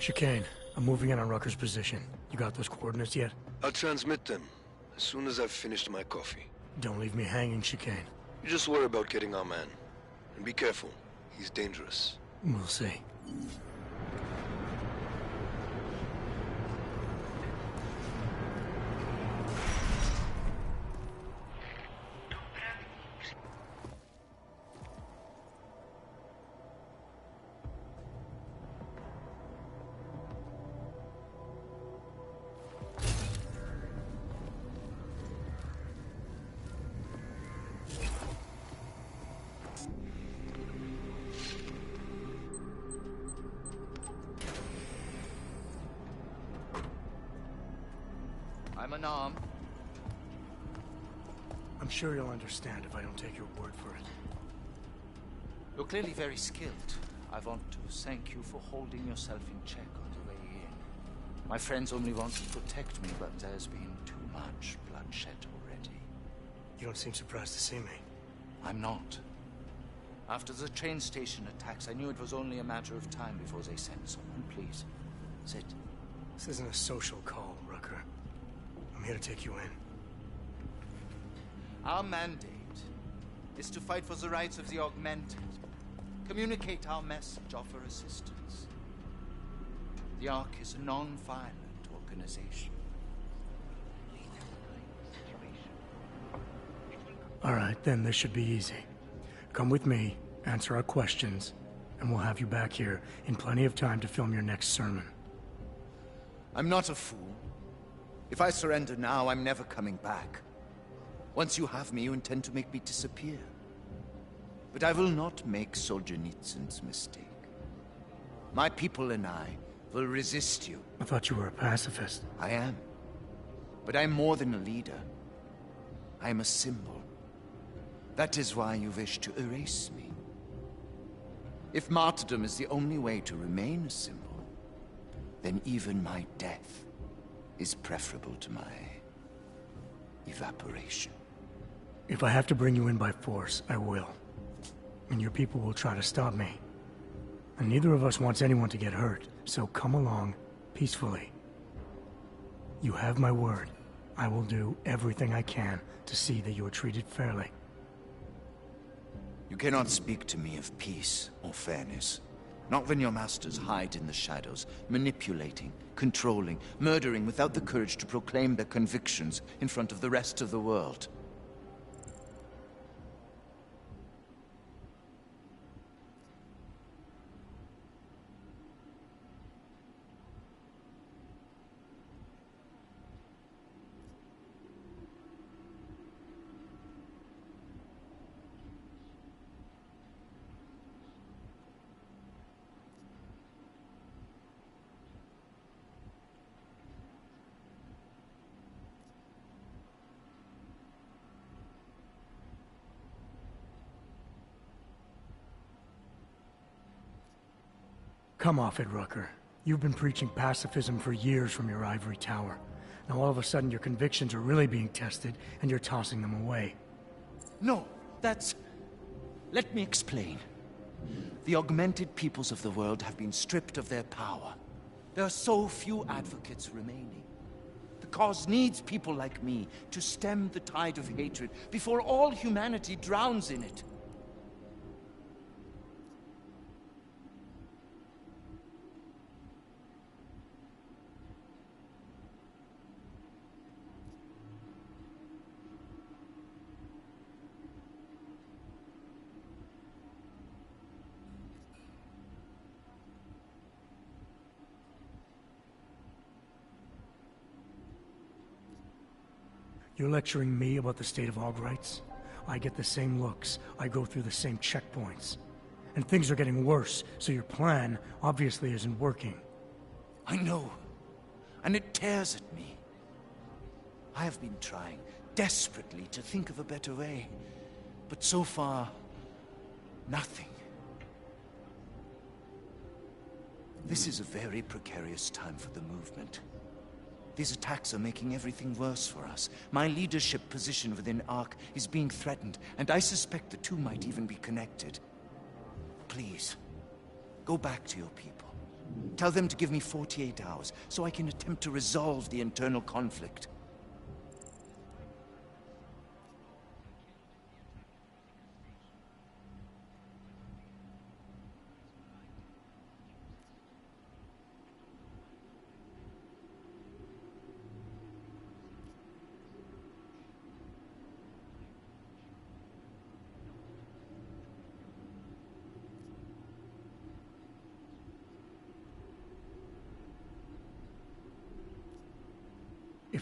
Chicane, I'm moving in on Rucker's position. You got those coordinates yet? I'll transmit them as soon as I've finished my coffee. Don't leave me hanging, Chicane. You just worry about getting our man. And be careful. He's dangerous. We'll see. I'm unarmed. I'm sure you'll understand if I don't take your word for it. You're clearly very skilled. I want to thank you for holding yourself in check on the way in. My friends only want to protect me, but there's been too much bloodshed already. You don't seem surprised to see me. I'm not. After the train station attacks, I knew it was only a matter of time before they sent someone. Please, sit. This isn't a social call, Rucker. I'm here to take you in. Our mandate is to fight for the rights of the augmented. Communicate our message, offer assistance. The Ark is a non-violent organization. All right, then this should be easy. Come with me, answer our questions, and we'll have you back here in plenty of time to film your next sermon. I'm not a fool. If I surrender now, I'm never coming back. Once you have me, you intend to make me disappear. But I will not make Solzhenitsyn's mistake. My people and I will resist you. I thought you were a pacifist. I am. But I'm more than a leader. I am a symbol. That is why you wish to erase me. If martyrdom is the only way to remain a symbol, then even my death is preferable to my evaporation. If I have to bring you in by force, I will. And your people will try to stop me. And neither of us wants anyone to get hurt, so come along peacefully. You have my word. I will do everything I can to see that you are treated fairly. You cannot speak to me of peace or fairness. Not when your masters hide in the shadows, manipulating, controlling, murdering without the courage to proclaim their convictions in front of the rest of the world. Come off it, Rucker. You've been preaching pacifism for years from your ivory tower. Now all of a sudden your convictions are really being tested, and you're tossing them away. No, that's... Let me explain. The augmented peoples of the world have been stripped of their power. There are so few advocates remaining. The cause needs people like me to stem the tide of hatred before all humanity drowns in it. You're lecturing me about the state of Aug rights? I get the same looks. I go through the same checkpoints. And things are getting worse, so your plan obviously isn't working. I know. And it tears at me. I have been trying desperately to think of a better way. But so far, nothing. This is a very precarious time for the movement. These attacks are making everything worse for us. My leadership position within ARC is being threatened, and I suspect the two might even be connected. Please, go back to your people. Tell them to give me 48 hours, so I can attempt to resolve the internal conflict.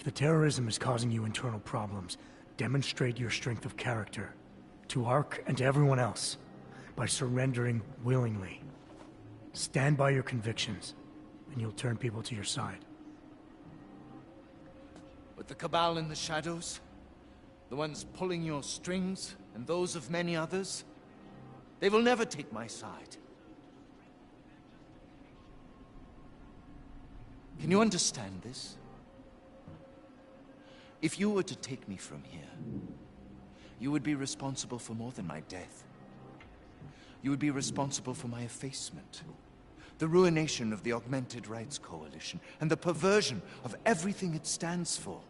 If the terrorism is causing you internal problems, demonstrate your strength of character. To Ark and to everyone else. By surrendering willingly. Stand by your convictions, and you'll turn people to your side. But the Cabal in the shadows, the ones pulling your strings, and those of many others, they will never take my side. Can you understand this? If you were to take me from here, you would be responsible for more than my death. You would be responsible for my effacement, the ruination of the Augmented Rights Coalition, and the perversion of everything it stands for.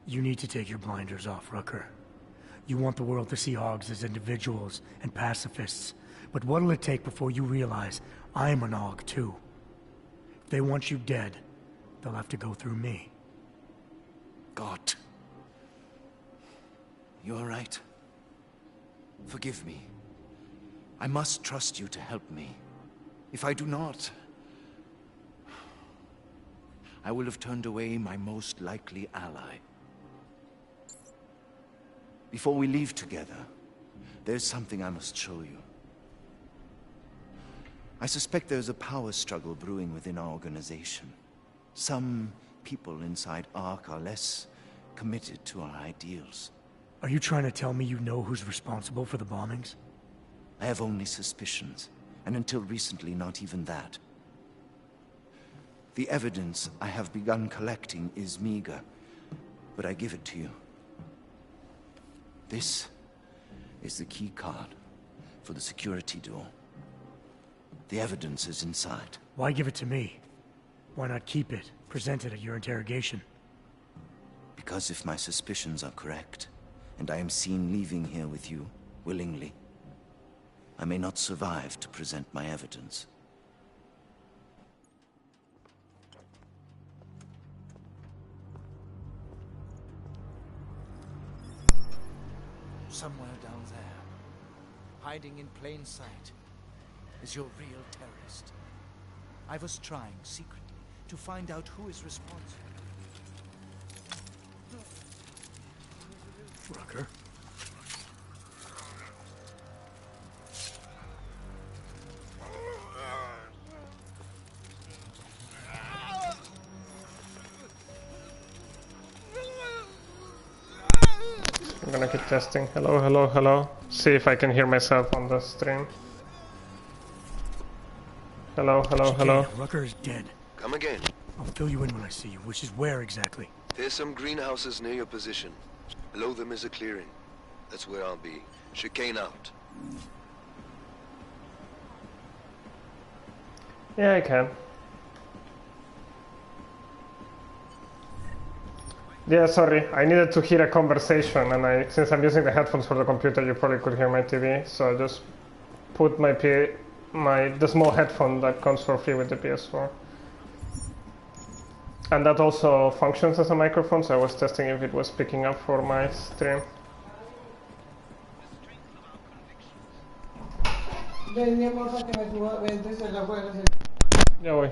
You need to take your blinders off, Rucker. You want the world to see Hogs as individuals and pacifists. But what'll it take before you realize I'm an Hog, too? If they want you dead, they'll have to go through me. God. You all right? Forgive me. I must trust you to help me. If I do not, I will have turned away my most likely ally. Before we leave together, there's something I must show you. I suspect there's a power struggle brewing within our organization. Some people inside ARC are less committed to our ideals. Are you trying to tell me you know who's responsible for the bombings? I have only suspicions, and until recently, not even that. The evidence I have begun collecting is meager, but I give it to you. This is the key card for the security door. The evidence is inside. Why give it to me? Why not keep it, present it at your interrogation? Because if my suspicions are correct, and I am seen leaving here with you, willingly, I may not survive to present my evidence. Somewhere down there, hiding in plain sight, is your real terrorist. I was trying secretly to find out who is responsible. Rucker? I'm gonna keep testing. Hello, hello, hello. See if I can hear myself on the stream. Hello, hello, hello. Rucker is dead. Come again. I'll fill you in when I see you, which is where exactly? There's some greenhouses near your position. Below them is a clearing. That's where I'll be. Chicane out. Yeah, I can. Yeah, sorry. I needed to hear a conversation, and since I'm using the headphones for the computer, you probably could hear my TV. So I just put the small headphone that comes for free with the PS4. And that also functions as a microphone, so I was testing if it was picking up for my stream. Ya voy.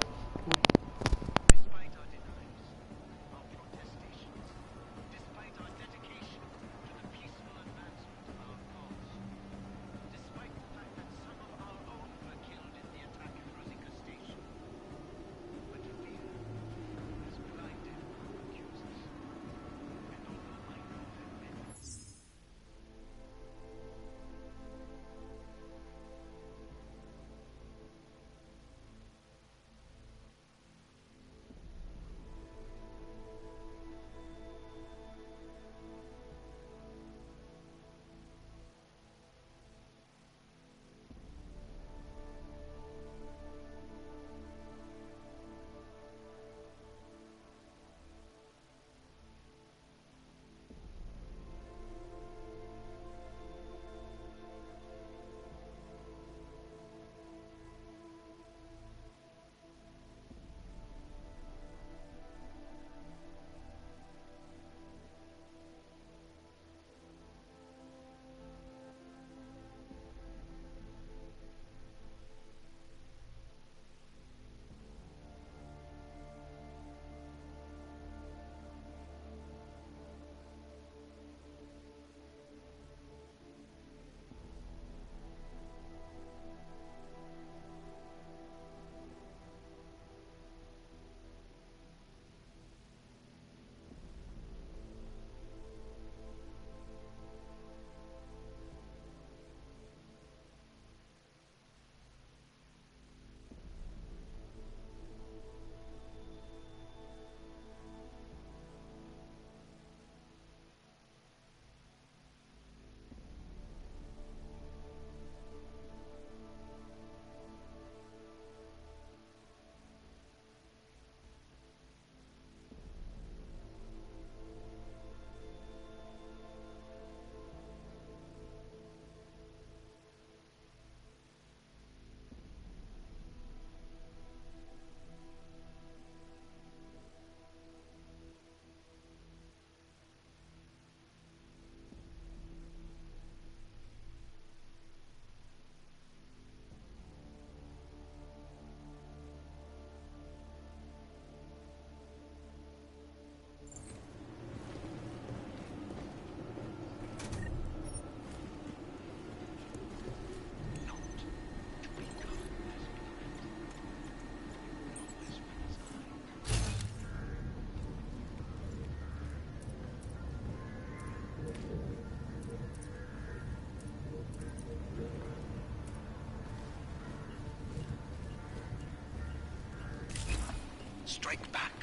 Strike back.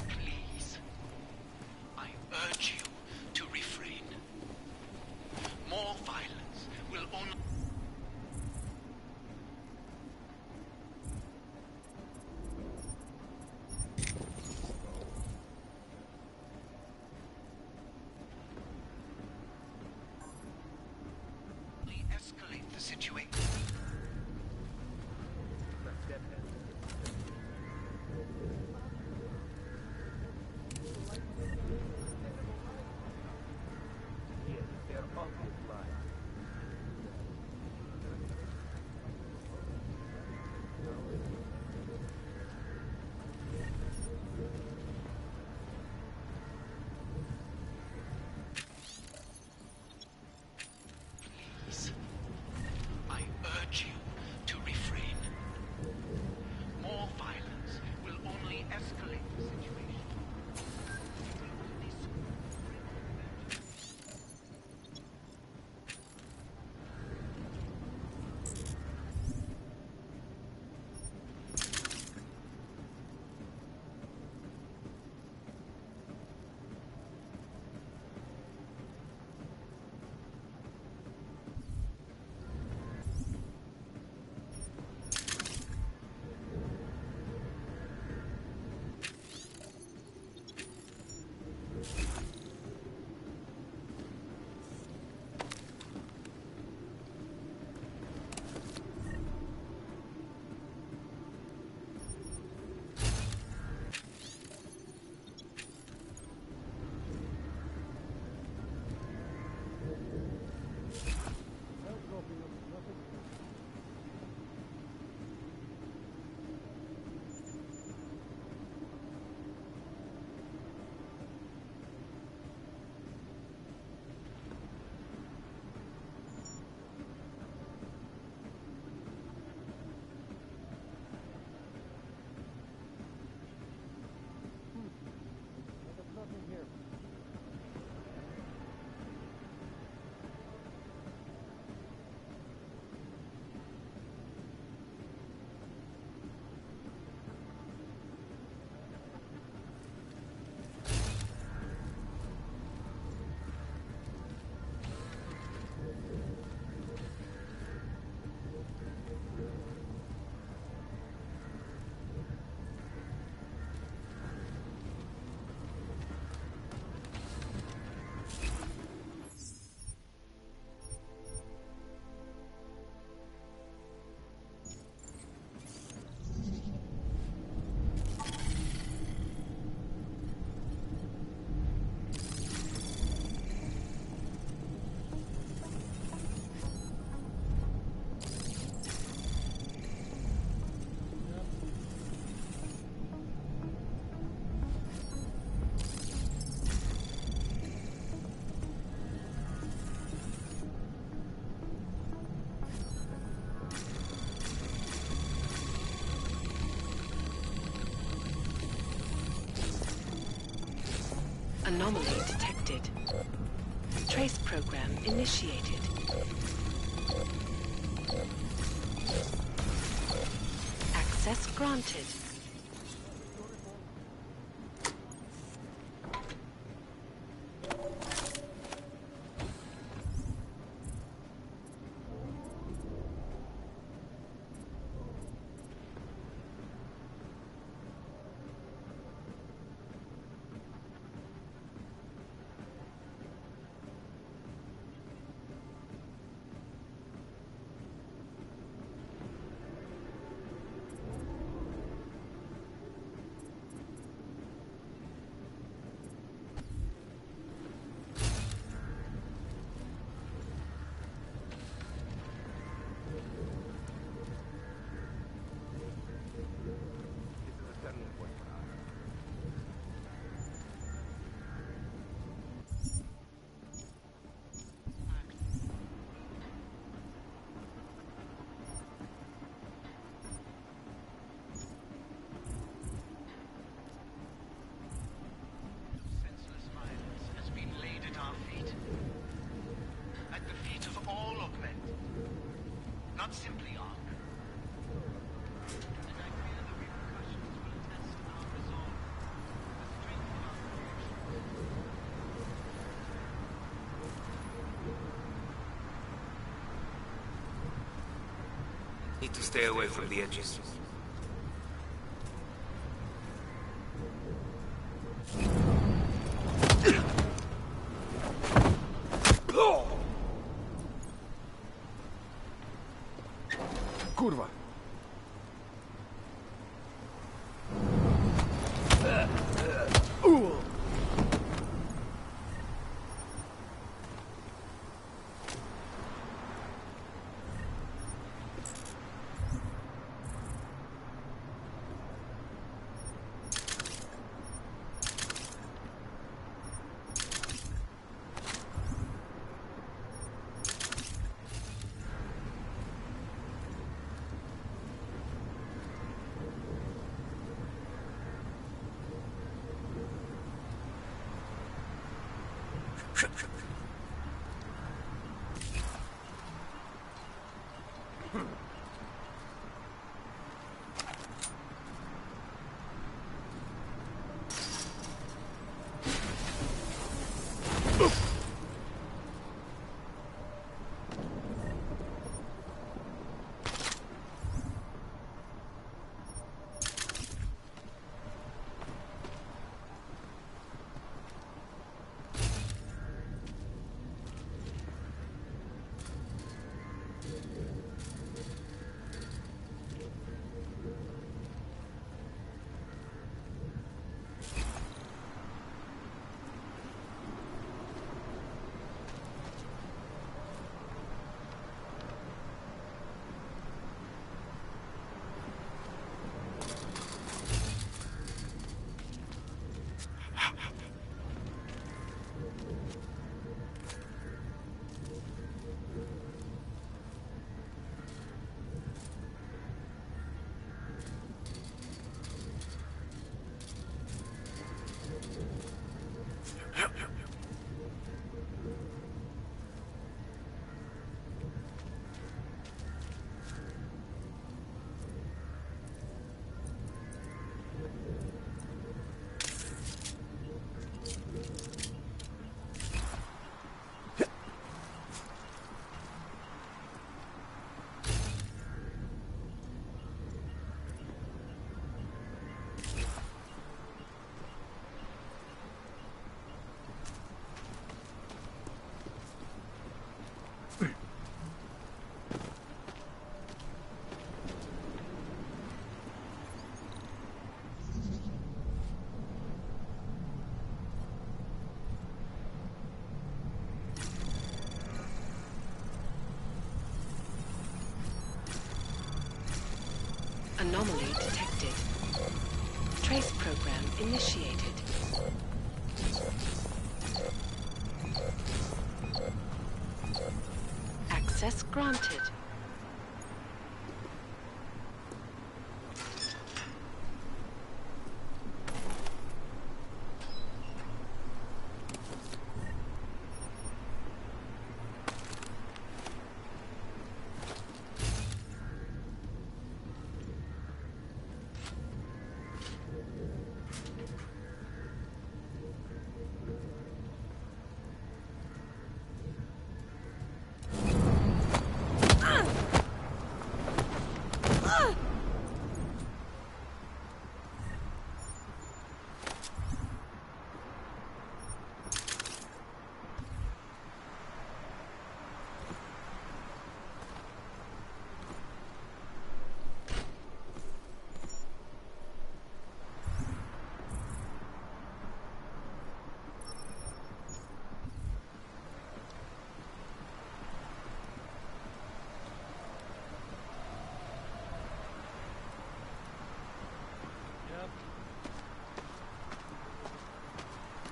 Please. I urge you to refrain. More violence will only... escalate the situation. Please. I urge you to refrain. More violence will only escalate the situation. Anomaly detected. Trace program initiated. Access granted. Need to stay away from the edges. Kurwa! Anomaly detected. Trace program initiated. Access granted.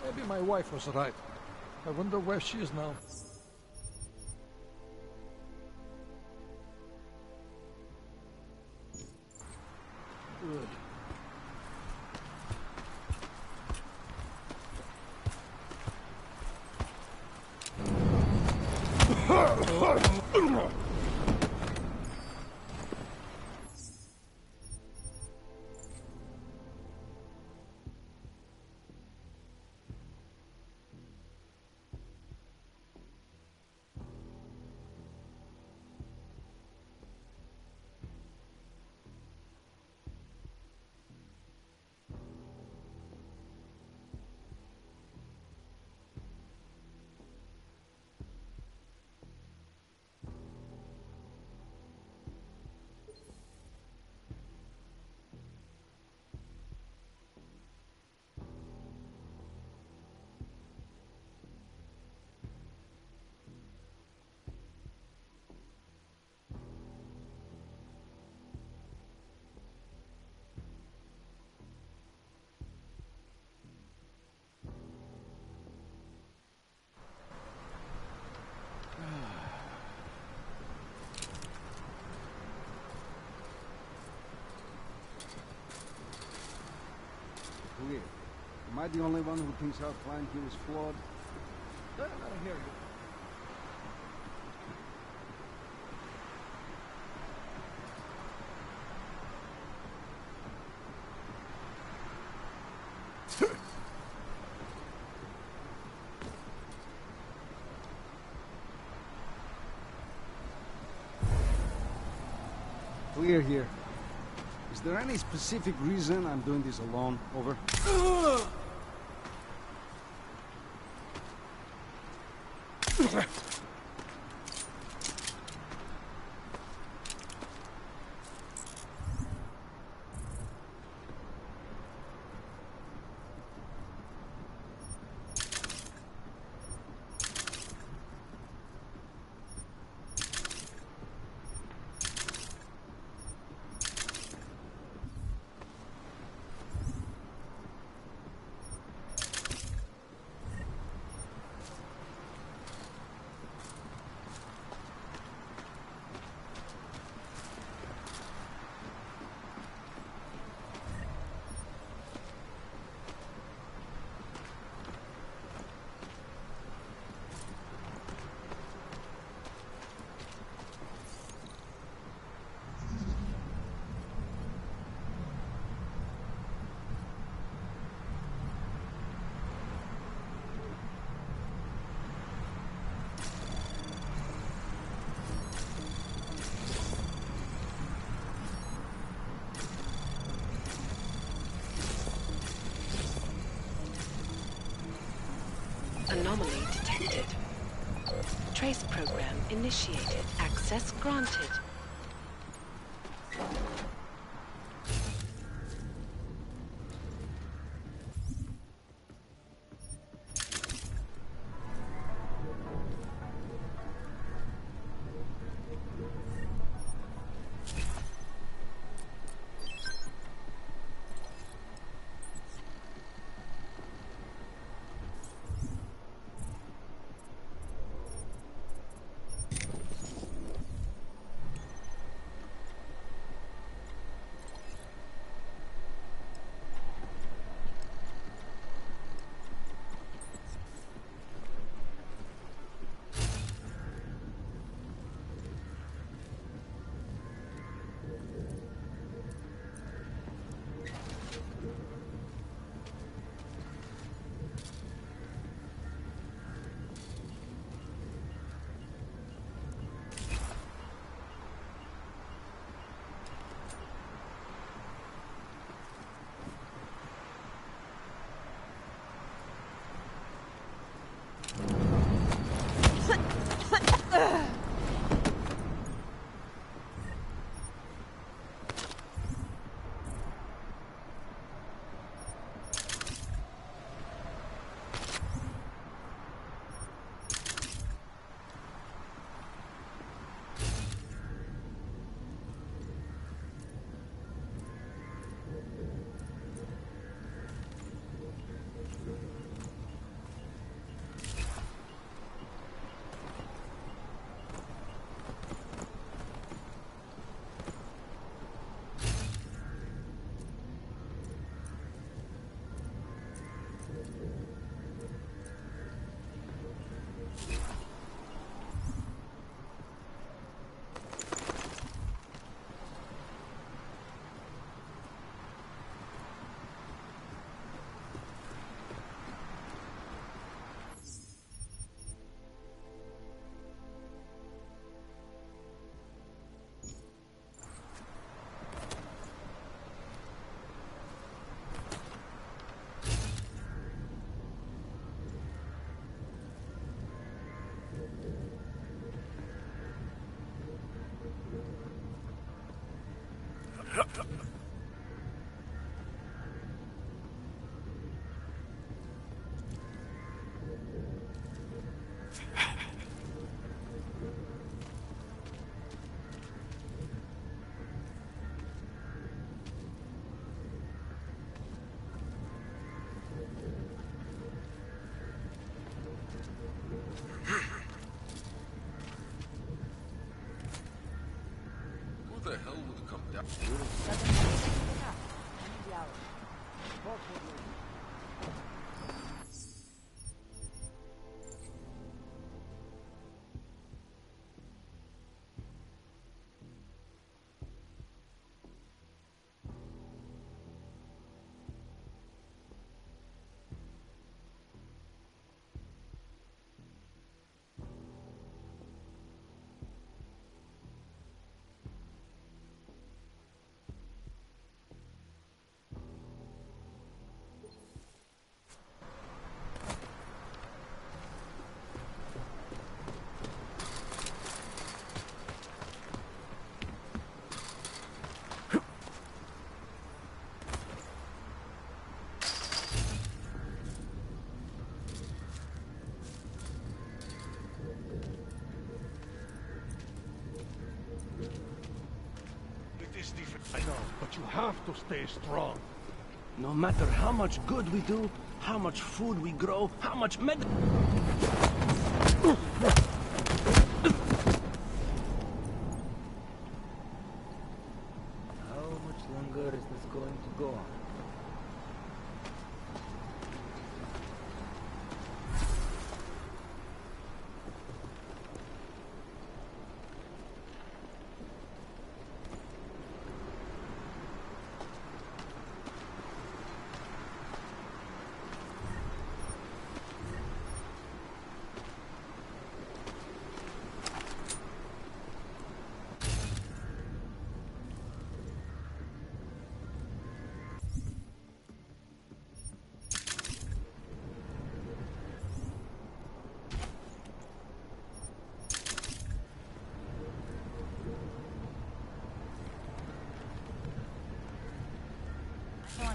Maybe my wife was right. I wonder where she is now. Good. Weird. Am I the only one who thinks our plan here is flawed? I hear you. Clear here. Is there any specific reason I'm doing this alone? Over. Anomaly detected. Trace program initiated. Access granted. Who the hell would come down? I know, but you have to stay strong. No matter how much good we do, how much food we grow, how much med... How much longer is this going to go on?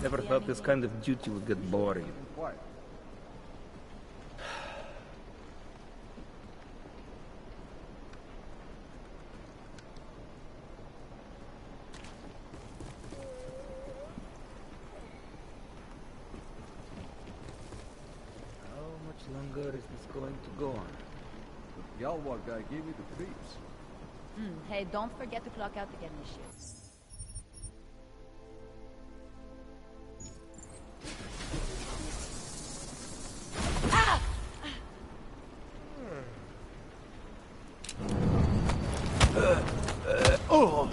Never thought this kind of duty would get boring. How much longer is this going to go on? The Yalwa guy gave you the creeps. Hey, don't forget to clock out to get in the shift. Oh!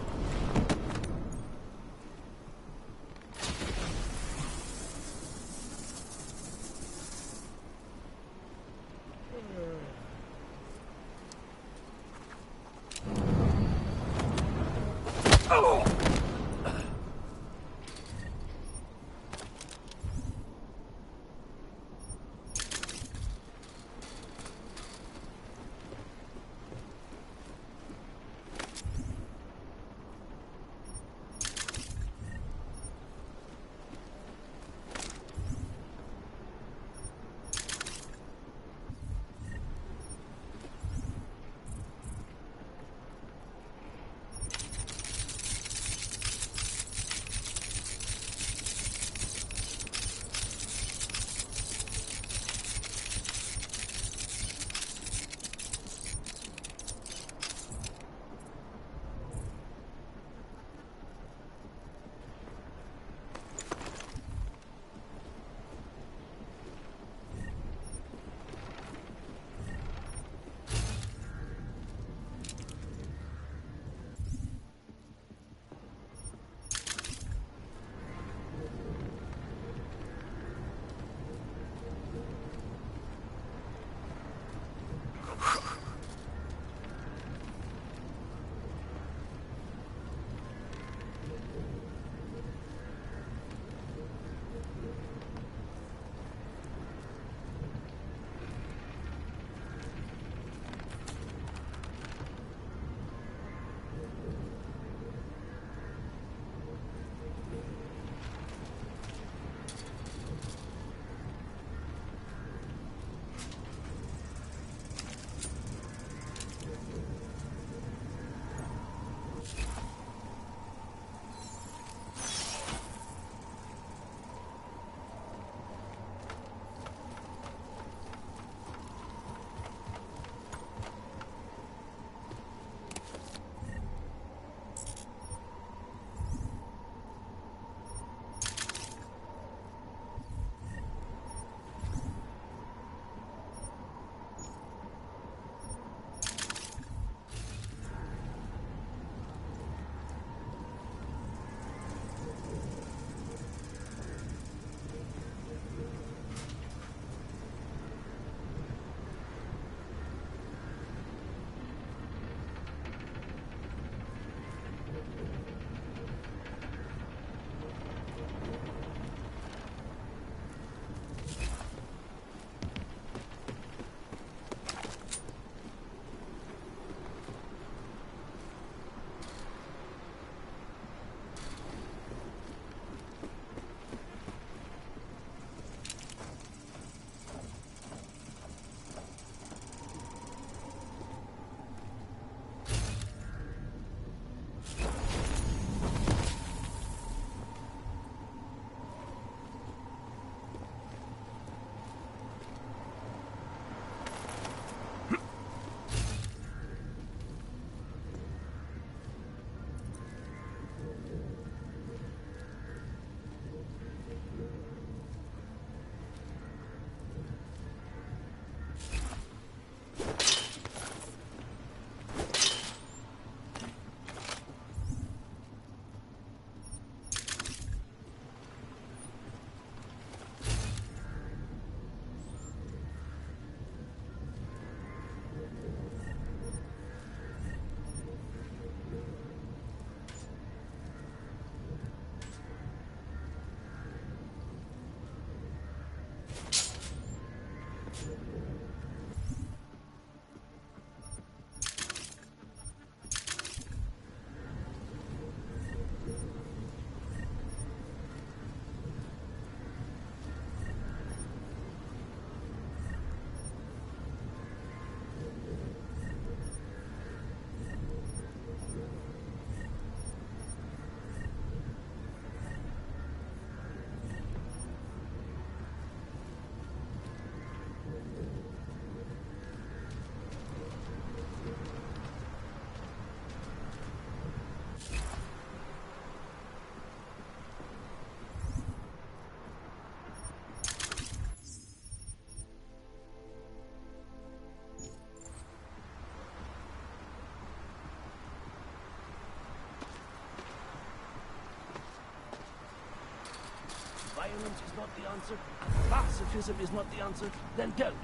violence is not the answer, and pacifism is not the answer, then tell me,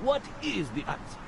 what is the answer?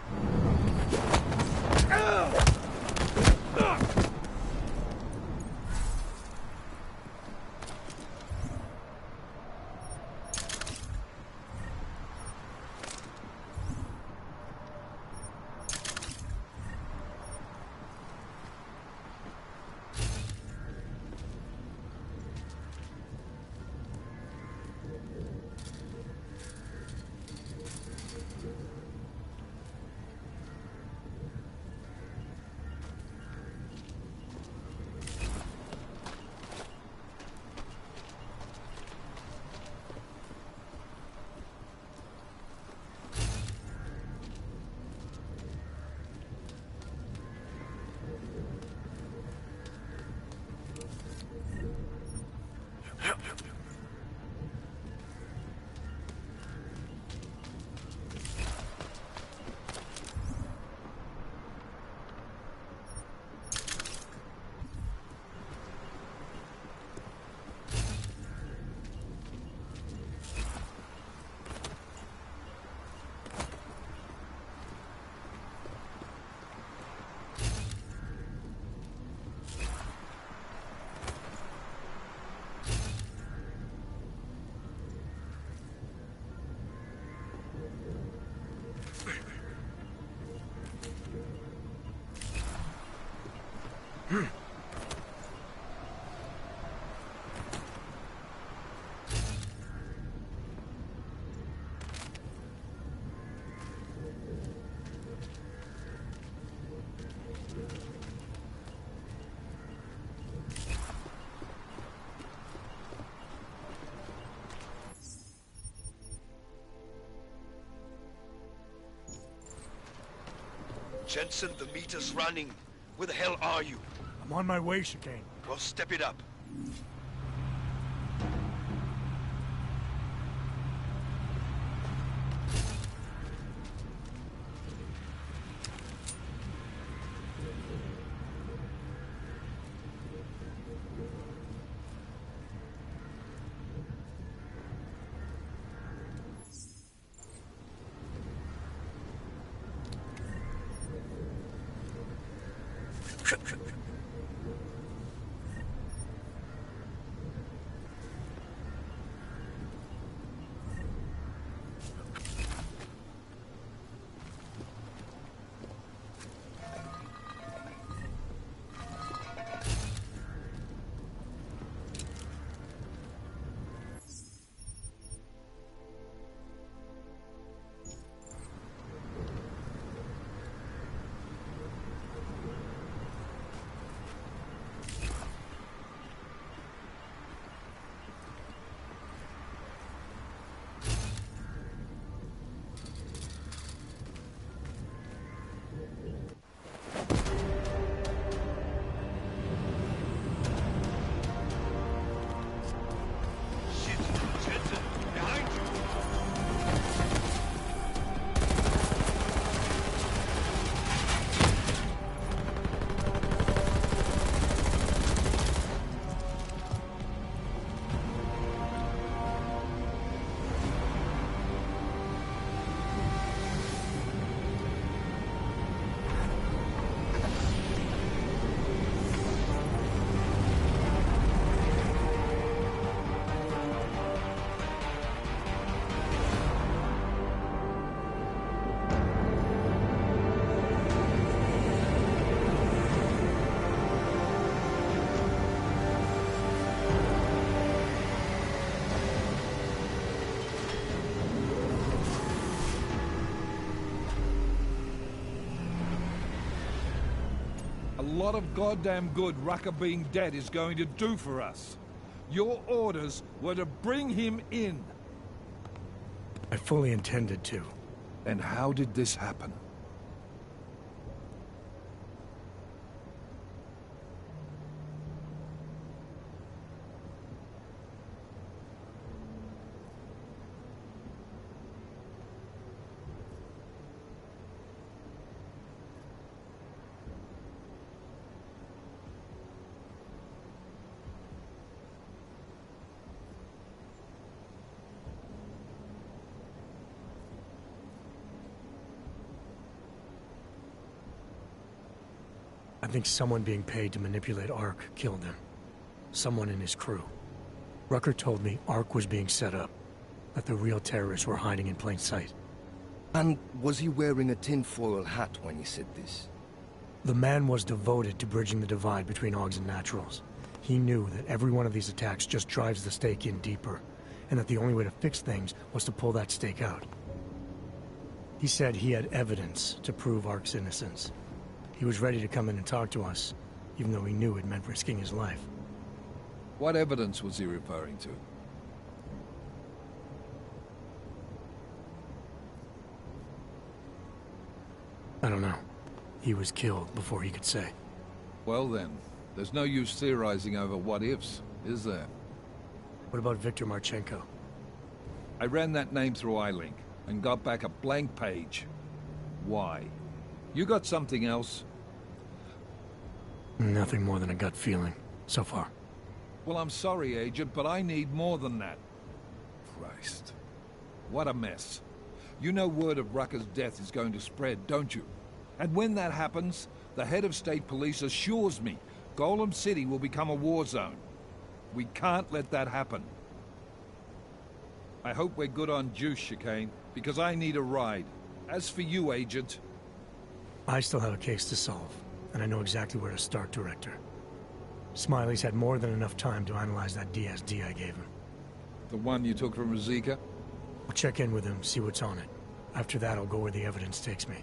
Jensen, the meter's running. Where the hell are you? I'm on my way, Chicane. Well, step it up. A lot of goddamn good Rucker being dead is going to do for us. Your orders were to bring him in. I fully intended to. And how did this happen? I think someone being paid to manipulate Ark killed him. Someone in his crew. Rucker told me Ark was being set up, that the real terrorists were hiding in plain sight. And was he wearing a tinfoil hat when he said this? The man was devoted to bridging the divide between Augs and Naturals. He knew that every one of these attacks just drives the stake in deeper, and that the only way to fix things was to pull that stake out. He said he had evidence to prove Ark's innocence. He was ready to come in and talk to us, even though he knew it meant risking his life. What evidence was he referring to? I don't know. He was killed before he could say. Well then, there's no use theorizing over what-ifs, is there? What about Viktor Marchenko? I ran that name through iLink, and got back a blank page. Why? You got something else? Nothing more than a gut feeling, so far. Well, I'm sorry, Agent, but I need more than that. Christ. What a mess. You know word of Rucker's death is going to spread, don't you? And when that happens, the head of state police assures me Golem City will become a war zone. We can't let that happen. I hope we're good on juice, Chicane, because I need a ride. As for you, Agent... I still have a case to solve, and I know exactly where to start, Director. Smiley's had more than enough time to analyze that DSD I gave him. The one you took from Ruzika? I'll check in with him, see what's on it. After that, I'll go where the evidence takes me.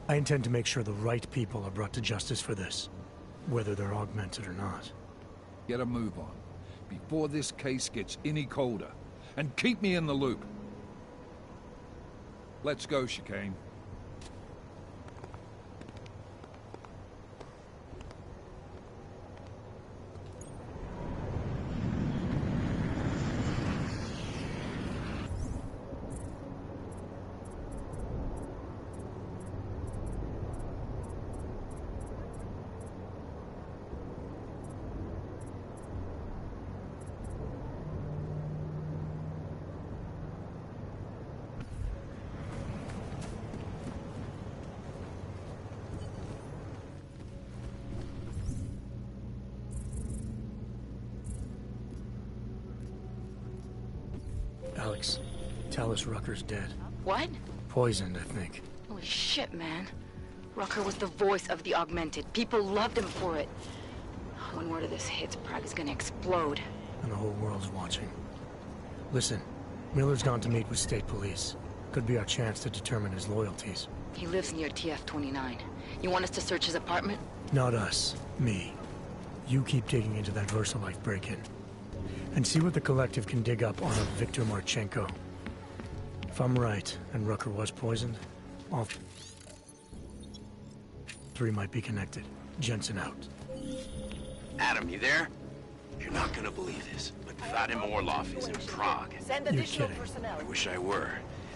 I intend to make sure the right people are brought to justice for this, whether they're augmented or not. Get a move on, before this case gets any colder. And keep me in the loop. Let's go, Chicane. Alex, tell us Rucker's dead. What? Poisoned, I think. Holy shit, man. Rucker was the voice of the Augmented. People loved him for it. When word of this hits, Prague is gonna explode. And the whole world's watching. Listen, Miller's gone to meet with state police. Could be our chance to determine his loyalties. He lives near TF-29. You want us to search his apartment? Not us. Me. You keep digging into that VersaLife break-in. And see what the Collective can dig up on a Viktor Marchenko. If I'm right, and Rucker was poisoned, all three might be connected. Jensen out. Adam, you there? You're not gonna believe this, but Vadim Orlov is in Prague. Send additional personnel. I wish I were.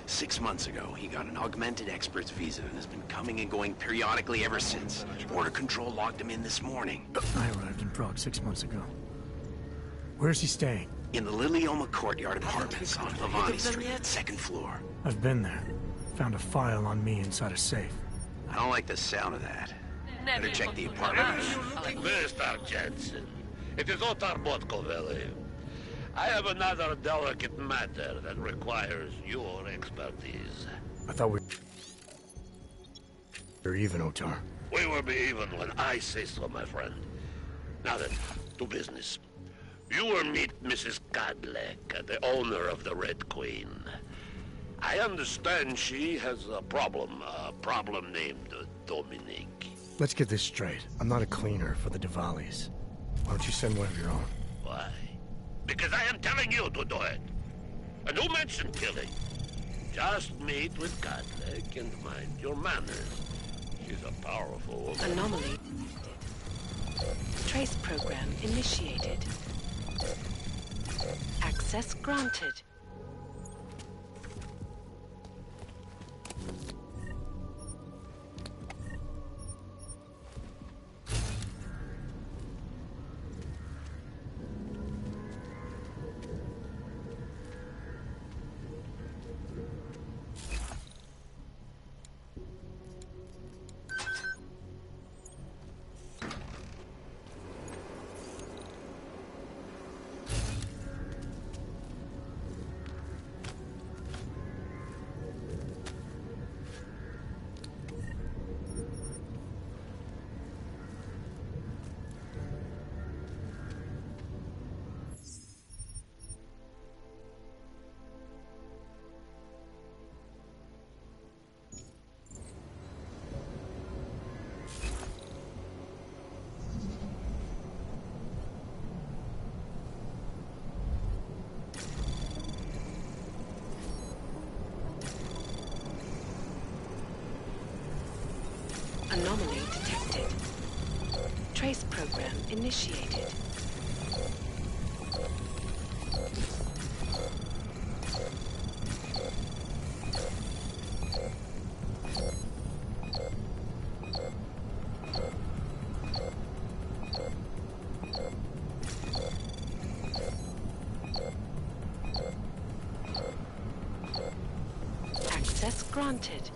6 months ago, he got an augmented expert's visa and has been coming and going periodically ever since. Border Control locked him in this morning. I arrived in Prague 6 months ago. Where's he staying? In the Lilioma Courtyard Apartments on Lavani Street, second floor. I've been there. Found a file on me inside a safe. I don't like the sound of that. Better check the apartment. Mr. Jensen, it is Otar Botkoveli. I have another delicate matter that requires your expertise. I thought we were even, Otar. We will be even when I say so, my friend. Now then, to business. You will meet Mrs. Kadlec, the owner of the Red Queen. I understand she has a problem named Dominique. Let's get this straight. I'm not a cleaner for the Diwalis. Why don't you send one of your own? Why? Because I am telling you to do it. And who mentioned killing? Just meet with Kadlec and mind your manners. She's a powerful woman. Anomaly. Trace program initiated. Access granted. Anomaly detected. Trace program initiated. Access granted.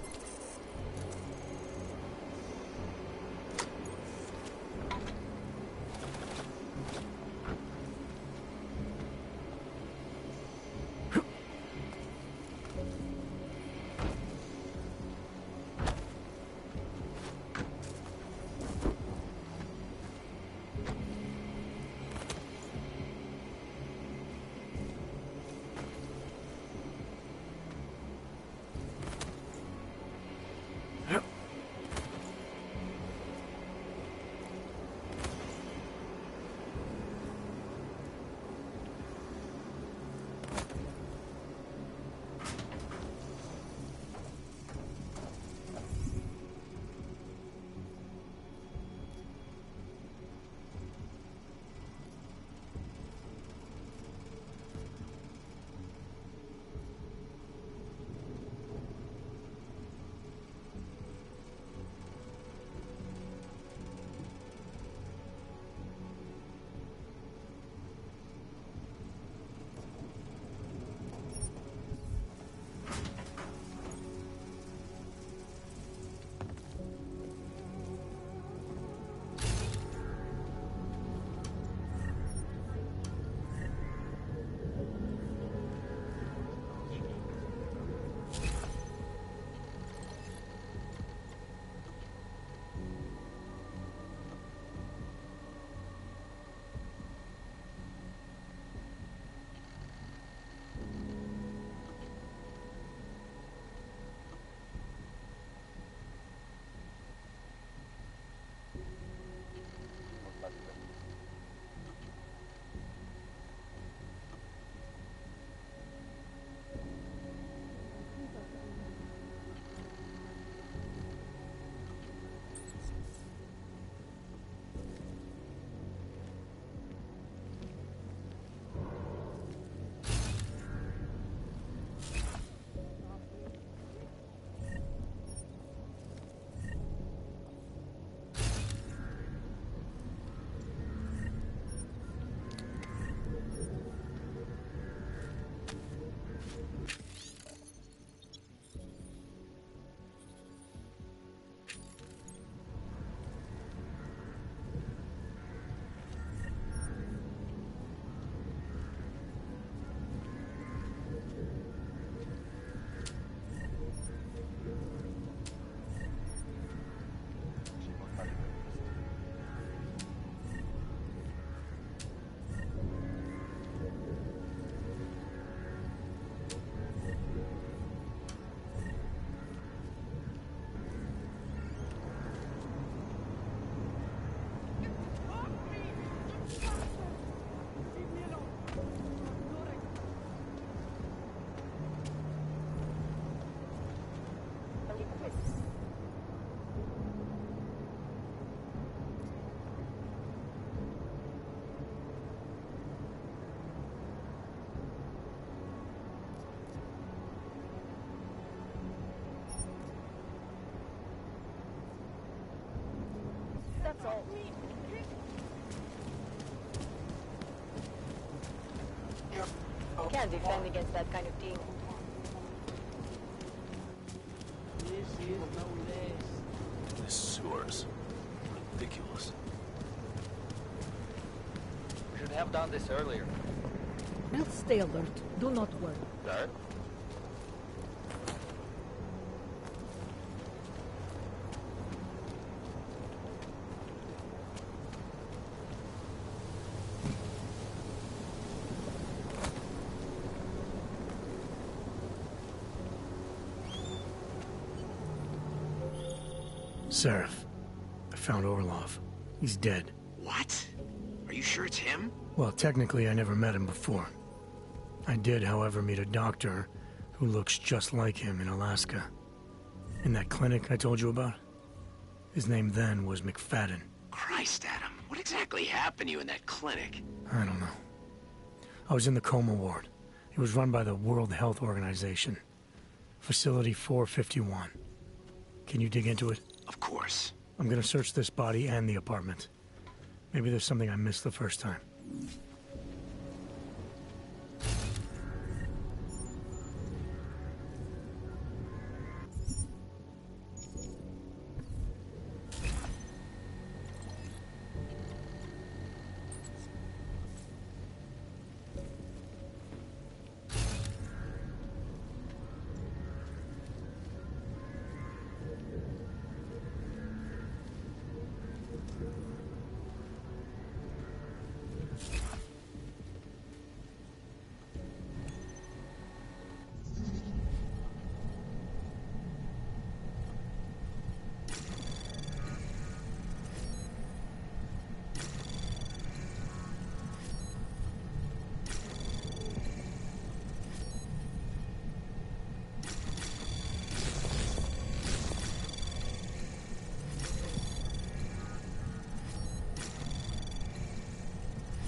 That's all. Can't defend against that kind of team. This sewer's ridiculous. We should have done this earlier. We'll stay alert. Do not worry. Guard? Seraph, I found Orlov. He's dead. What? Are you sure it's him? Well, technically I never met him before. I did, however, meet a doctor who looks just like him in Alaska. In that clinic I told you about. His name then was McFadden. Christ, Adam. What exactly happened to you in that clinic? I don't know. I was in the coma ward. It was run by the World Health Organization. Facility 451. Can you dig into it? Of course. I'm gonna search this body and the apartment. Maybe there's something I missed the first time.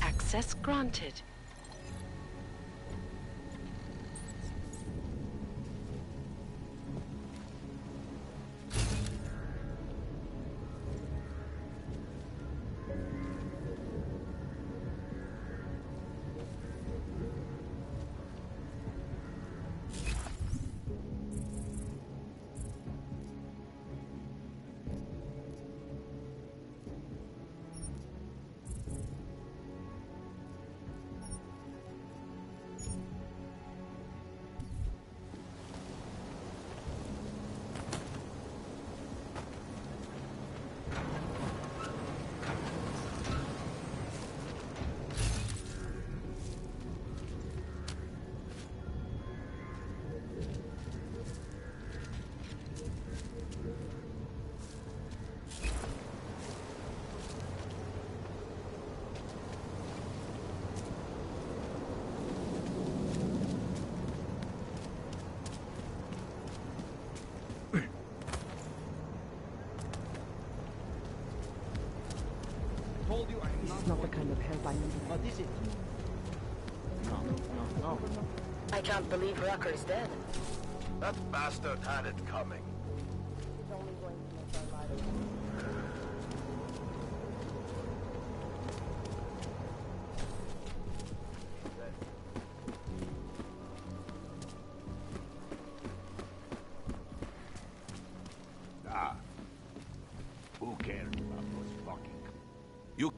Access granted. This is not the kind of help I need. What is it? No. I can't believe Rucker's dead. That bastard had it coming. It's only going to make our lives. Who cares about those fucking... You...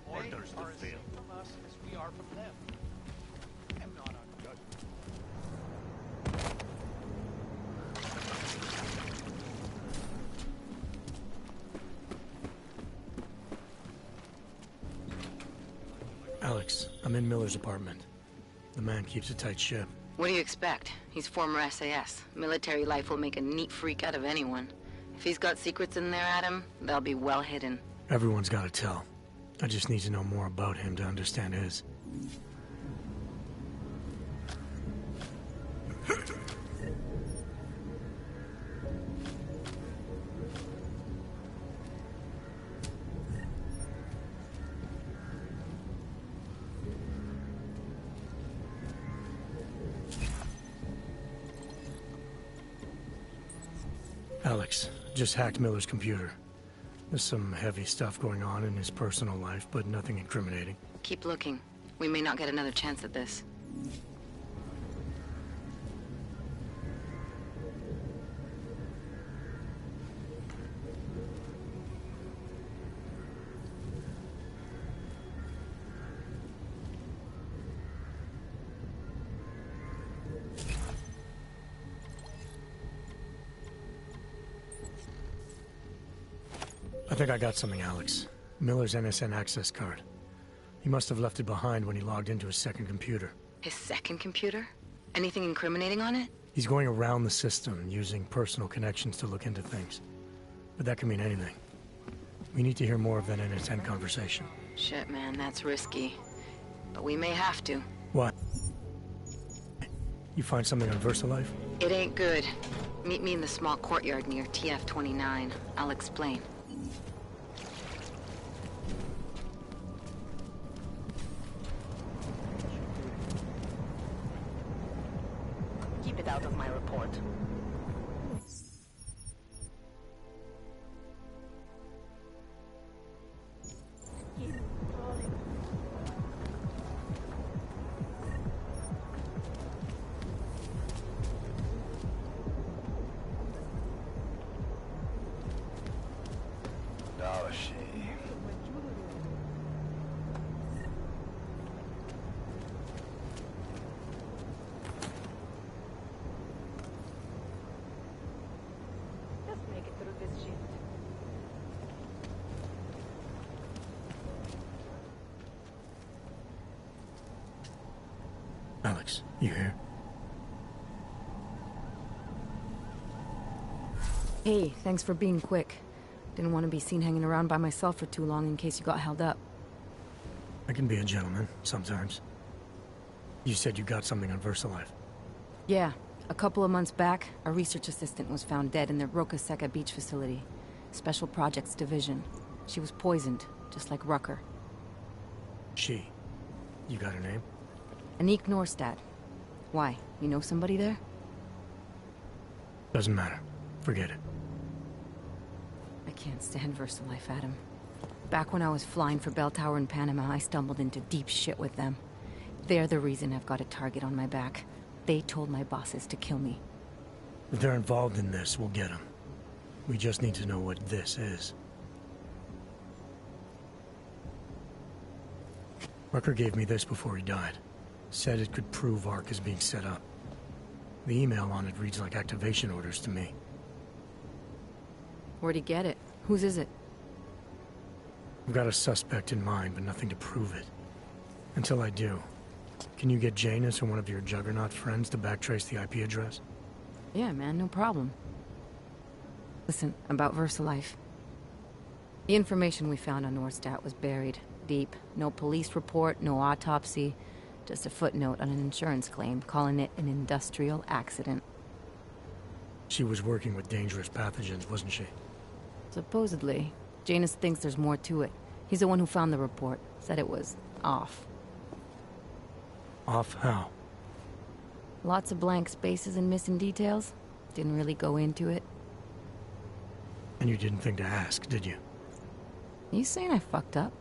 Orders to fail. From us as we are from them. I'm not on judgment. Alex, I'm in Miller's apartment. The man keeps a tight ship. What do you expect? He's former SAS. Military life will make a neat freak out of anyone. If he's got secrets in there, Adam, they'll be well hidden. Everyone's got to tell. I just need to know more about him to understand his. Alex, just hacked Miller's computer. There's some heavy stuff going on in his personal life, but nothing incriminating. Keep looking. We may not get another chance at this. I think I got something, Alex. Miller's NSN access card. He must have left it behind when he logged into his second computer. His second computer? Anything incriminating on it? He's going around the system, using personal connections to look into things. But that can mean anything. We need to hear more of that NSN conversation. Shit, man, that's risky. But we may have to. What? You find something on VersaLife? It ain't good. Meet me in the small courtyard near TF-29. I'll explain. Keep it out of my report. Oh, shit. Just make it through this shift. Alex, you here? Hey, thanks for being quick. Didn't want to be seen hanging around by myself for too long in case you got held up. I can be a gentleman, sometimes. You said you got something on VersaLife. Yeah, a couple of months back, a research assistant was found dead in the Roca Seca beach facility. Special Projects Division. She was poisoned, just like Rucker. She. You got her name? Anique Norstad. Why? You know somebody there? Doesn't matter. Forget it. I can't stand VersaLife, Adam. Back when I was flying for Bell Tower in Panama, I stumbled into deep shit with them. They're the reason I've got a target on my back. They told my bosses to kill me. If they're involved in this, we'll get them. We just need to know what this is. Rucker gave me this before he died. Said it could prove ARC is being set up. The email on it reads like activation orders to me. Where'd he get it? Whose is it? I've got a suspect in mind, but nothing to prove it. Until I do, can you get Janus or one of your Juggernaut friends to backtrace the IP address? Yeah, man, no problem. Listen, about VersaLife. The information we found on Norstad was buried deep. No police report, no autopsy. Just a footnote on an insurance claim, calling it an industrial accident. She was working with dangerous pathogens, wasn't she? Supposedly. Janus thinks there's more to it. He's the one who found the report. Said it was off. Off how? Lots of blank spaces and missing details. Didn't really go into it. And you didn't think to ask, did you? You saying I fucked up?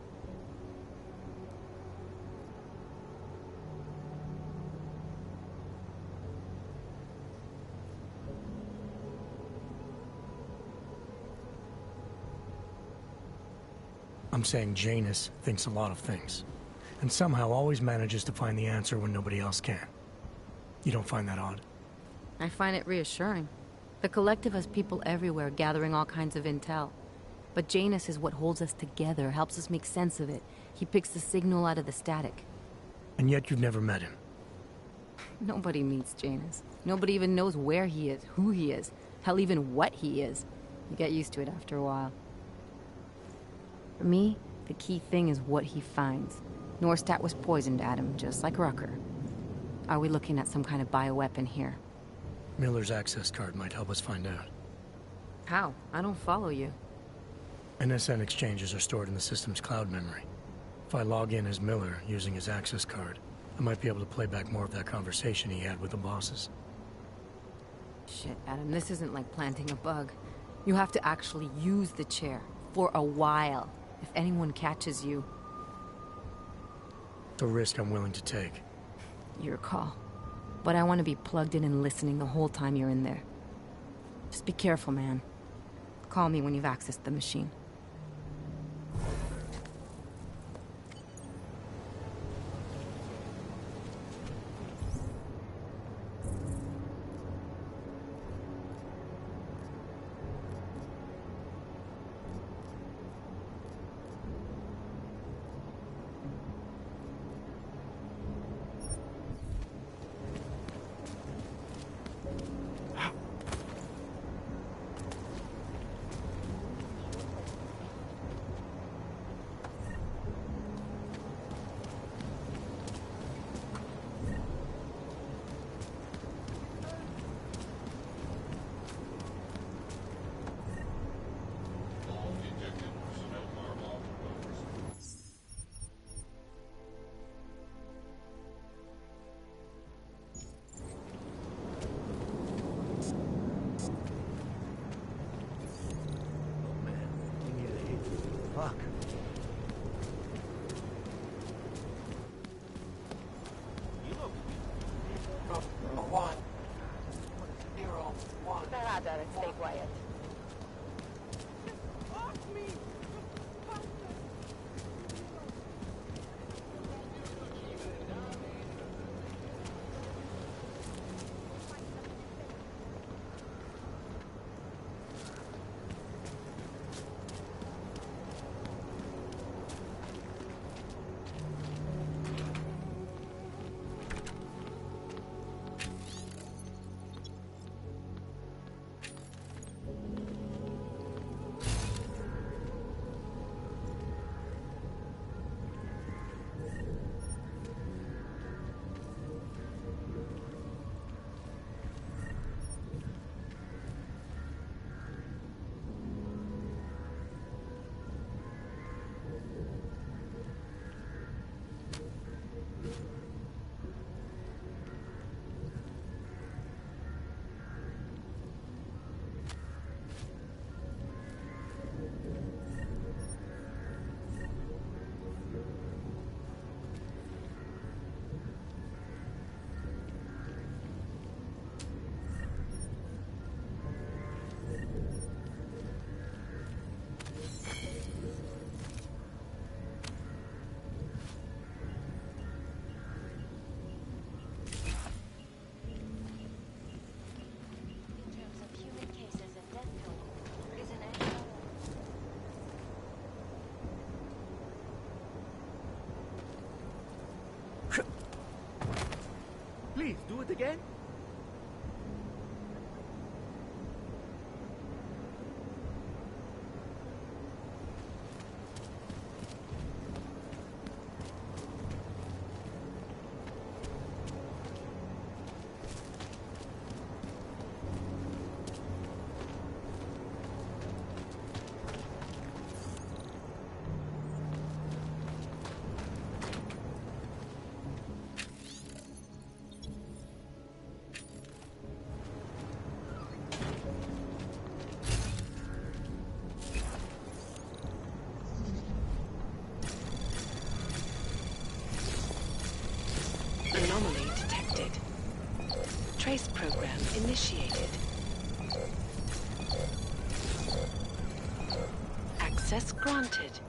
I'm saying Janus thinks a lot of things. And somehow always manages to find the answer when nobody else can. You don't find that odd? I find it reassuring. The Collective has people everywhere gathering all kinds of intel. But Janus is what holds us together, helps us make sense of it. He picks the signal out of the static. And yet you've never met him. Nobody meets Janus. Nobody even knows where he is, who he is, hell, even what he is. You get used to it after a while. For me, the key thing is what he finds. Norstad was poisoned, Adam, just like Rucker. Are we looking at some kind of bioweapon here? Miller's access card might help us find out. How? I don't follow you. NSN exchanges are stored in the system's cloud memory. If I log in as Miller using his access card, I might be able to play back more of that conversation he had with the bosses. Shit, Adam, this isn't like planting a bug. You have to actually use the chair. For a while. If anyone catches you... It's a risk I'm willing to take. Your call. But I want to be plugged in and listening the whole time you're in there. Just be careful, man. Call me when you've accessed the machine. Please, do it again. Anomaly detected. Trace program initiated. Access granted.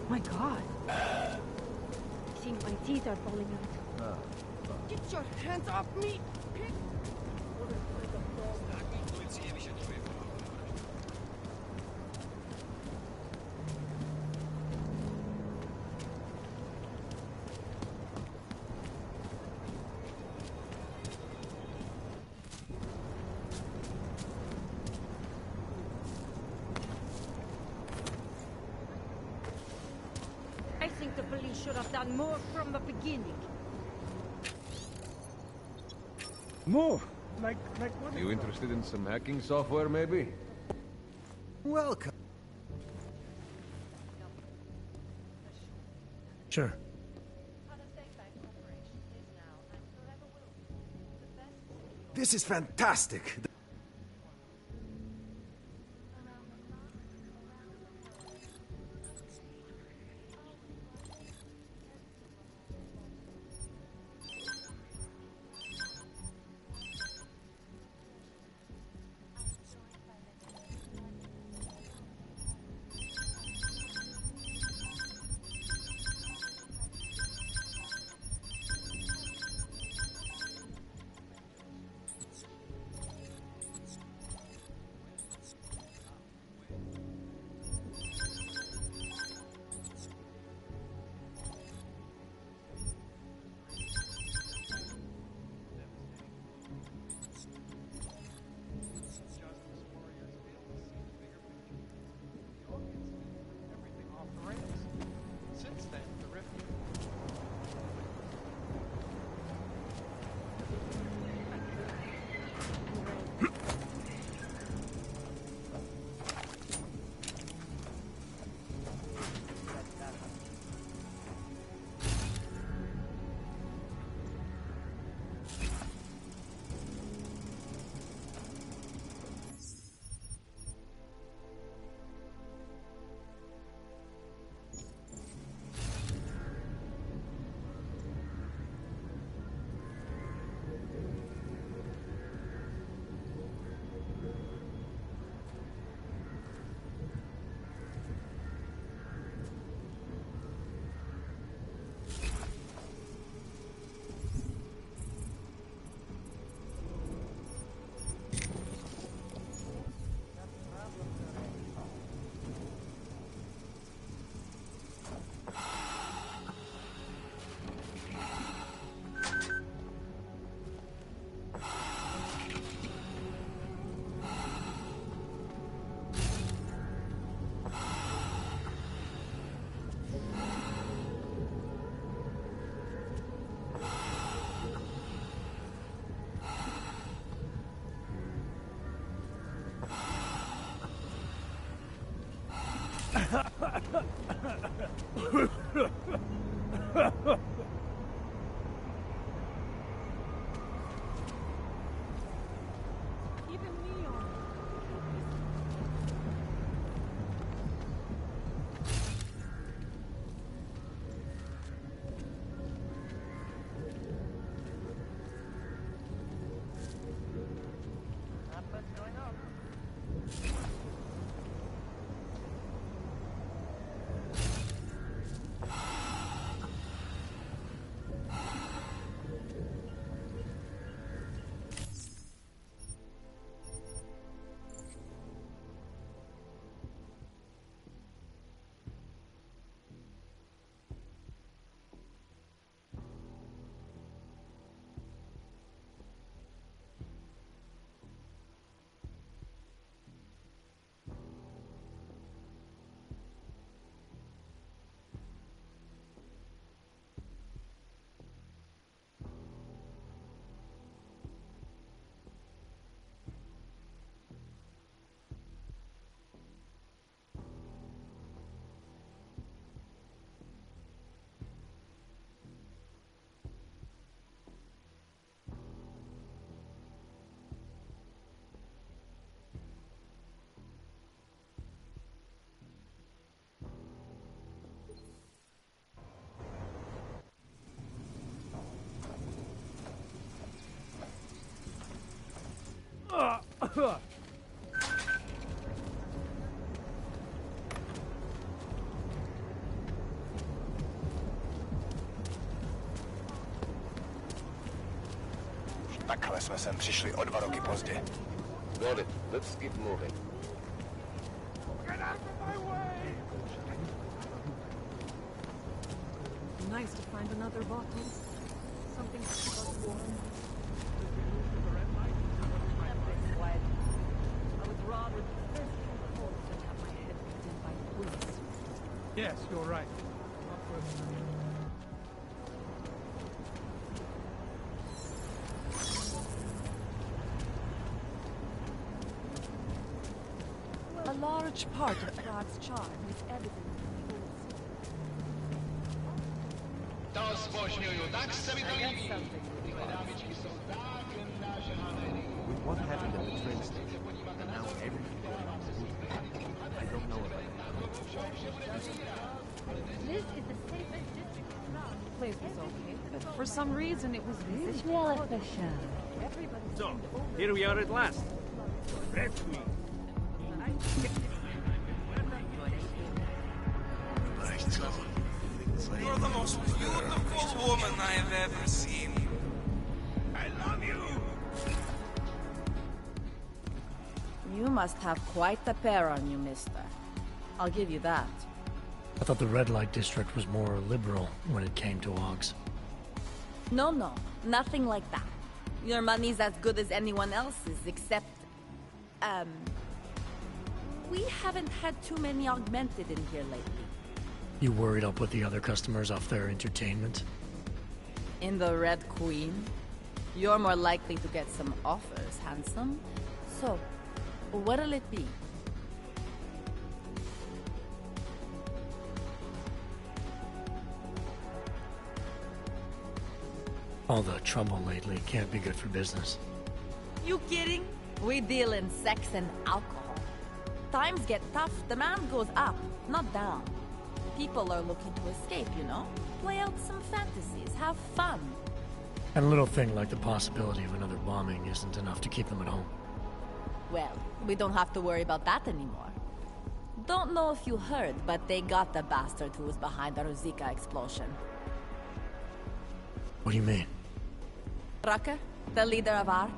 My God. I think my teeth are falling out. Get your hands off me! I think the police should have done more from the beginning. More? Like what? You interested in some hacking software, maybe? Welcome. Sure. This is fantastic. Takhle jsme sem přišli o 2 roky pozdě. Got it. Let's keep moving. Get out of my way! Nice to find another bottle. Something to keep us warm. I would rather be thirsty and cold than have my head beaten by bullets. Yes, you're right. A large part of Prague's charm is evident in the old With what happened at the train station, and now everything going on the route, I don't know about it. This is the safest district in Prague. The place was okay, but for some reason it was really So, here we are at last. Red Queen. You're the most beautiful woman I have ever seen. I love you! You must have quite a pair on you, mister. I'll give you that. I thought the red light district was more liberal when it came to Augs. No, nothing like that. Your money's as good as anyone else's, except... we haven't had too many augmented in here lately. You worried I'll put the other customers off their entertainment? In the Red Queen, you're more likely to get some offers, handsome. So, what'll it be? All the trouble lately can't be good for business. You kidding? We deal in sex and alcohol. Times get tough, demand goes up, not down. People are looking to escape, you know? Play out some fantasies, have fun. And a little thing like the possibility of another bombing isn't enough to keep them at home. Well, we don't have to worry about that anymore. Don't know if you heard, but they got the bastard who was behind the Ruzicka explosion. What do you mean? Rucker, the leader of ARC.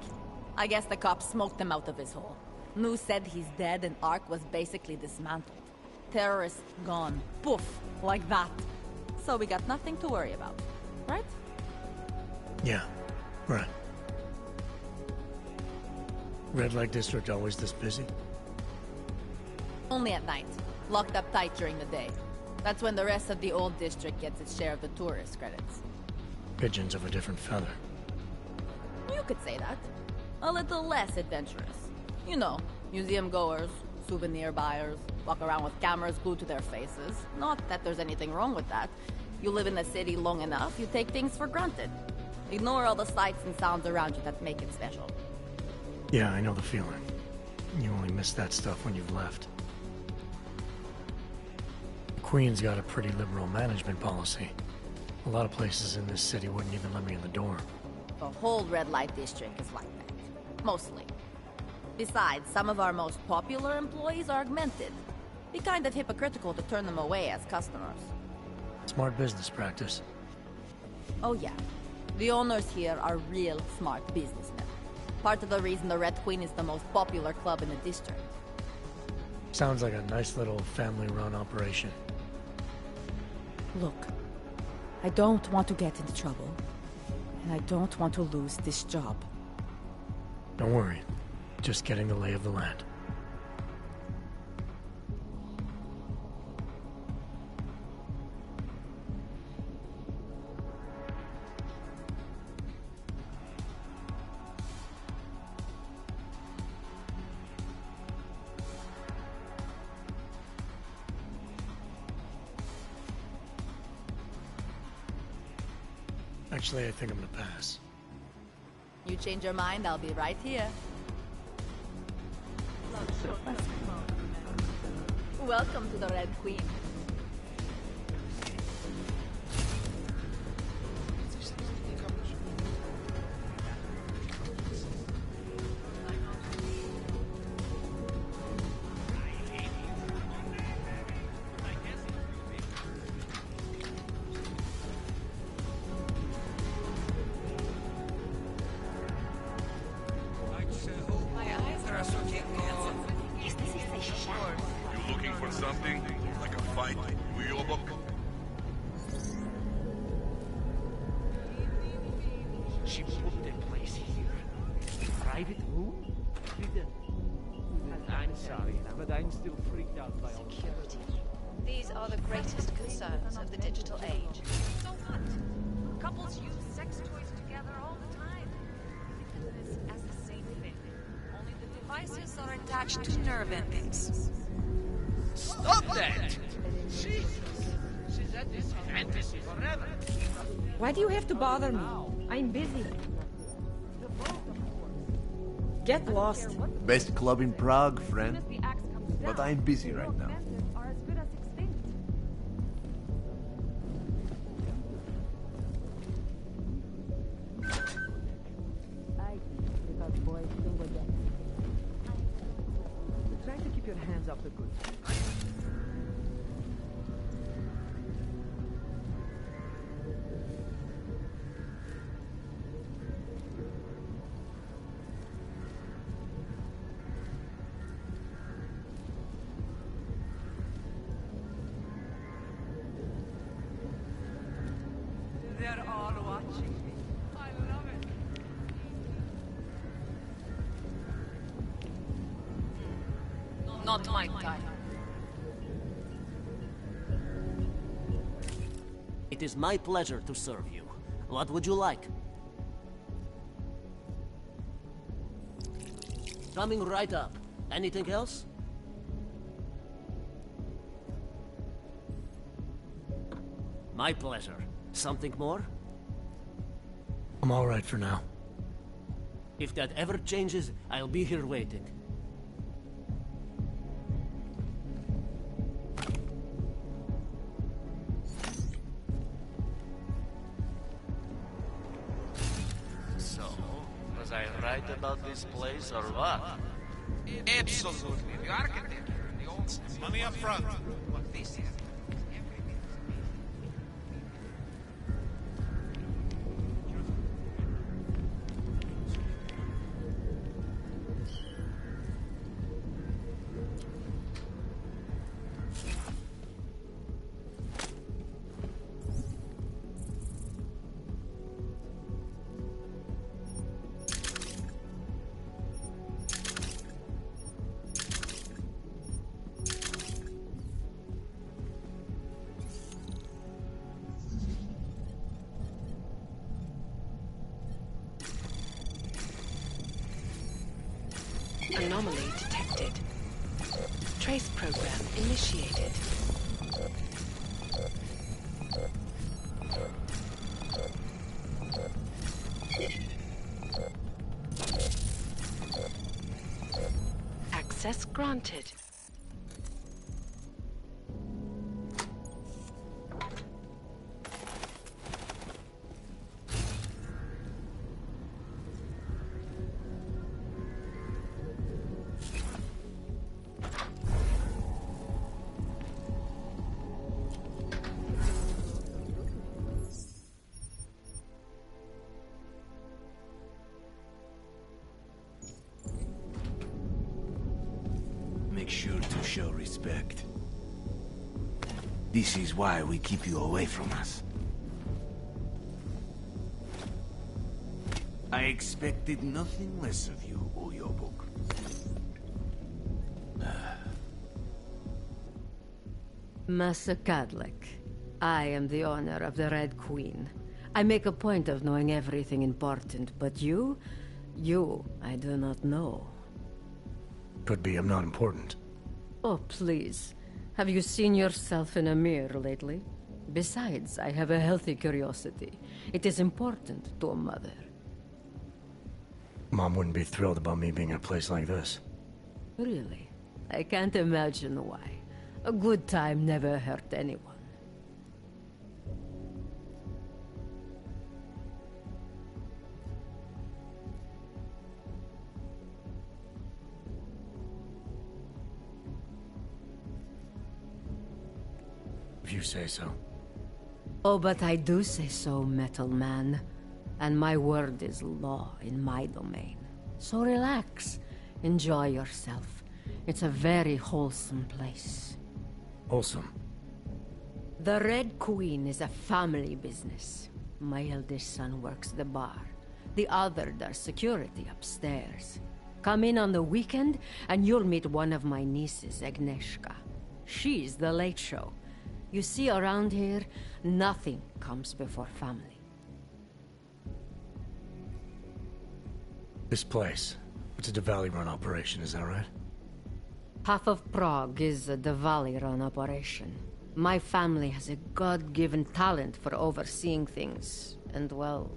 I guess the cops smoked him out of his hole. Nu said he's dead and ARC was basically dismantled. Terrorists gone. Poof. Like that. So we got nothing to worry about. Right? Yeah, right. Red Light District always this busy? Only at night. Locked up tight during the day. That's when the rest of the old district gets its share of the tourist credits. Pigeons of a different feather. You could say that. A little less adventurous. You know, museum goers, souvenir buyers, walk around with cameras glued to their faces. Not that there's anything wrong with that. You live in the city long enough, you take things for granted. Ignore all the sights and sounds around you that make it special. Yeah, I know the feeling. You only miss that stuff when you've left. The Queen's got a pretty liberal management policy. A lot of places in this city wouldn't even let me in the door. The whole red light district is like that. Mostly. Besides, some of our most popular employees are augmented. Be kind of hypocritical to turn them away as customers. Smart business practice. Oh yeah. The owners here are real smart businessmen. Part of the reason the Red Queen is the most popular club in the district. Sounds like a nice little family-run operation. Look, I don't want to get into trouble. And I don't want to lose this job. Don't worry. Just getting the lay of the land. Actually, I think I'm gonna pass. You change your mind, I'll be right here. Welcome to the Red Queen. These are the greatest concerns of the digital age. So what? Couples use sex toys together all the time. Think of this as the same thing. Only the devices are attached to nerve endings. Stop that! Jesus! She's at this fantasy forever. Why do you have to bother me? I'm busy. Get lost. Best club in Prague, friend. But I'm busy right now. Try to keep your hands off the goods. They're all watching me. I love it. Not my time. It is my pleasure to serve you. What would you like? Coming right up. Anything else? My pleasure. Something more? I'm all right for now. If that ever changes, I'll be here waiting. So, was I right about this place or what? Absolutely. The architect, the old money up front. What this is. Anomaly detected. Trace program initiated. Access granted. Make sure to show respect. This is why we keep you away from us. I expected nothing less of you, Uyobuk. Master Kadlec, I am the owner of the Red Queen. I make a point of knowing everything important, but you, I do not know. Could be I'm not important. Oh, please. Have you seen yourself in a mirror lately? Besides, I have a healthy curiosity. It is important to a mother. Mom wouldn't be thrilled about me being in a place like this. Really? I can't imagine why. A good time never hurt anyone. If you say so. Oh, but I do say so, Metal Man. And my word is law in my domain. So relax. Enjoy yourself. It's a very wholesome place. Wholesome? The Red Queen is a family business. My eldest son works the bar. The other does security upstairs. Come in on the weekend, and you'll meet one of my nieces, Agnieszka. She's the late show. You see, around here, nothing comes before family. This place, it's a Diwali-run operation, is that right? Half of Prague is a Diwali-run operation. My family has a God-given talent for overseeing things, and well,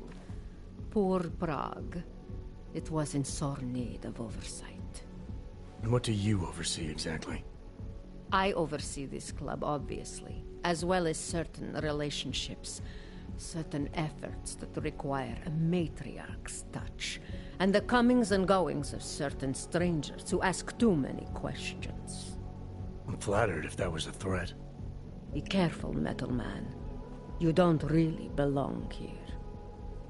poor Prague. It was in sore need of oversight. And what do you oversee exactly? I oversee this club, obviously, as well as certain relationships, certain efforts that require a matriarch's touch, and the comings and goings of certain strangers who ask too many questions. I'm flattered if that was a threat. Be careful, Metal Man. You don't really belong here.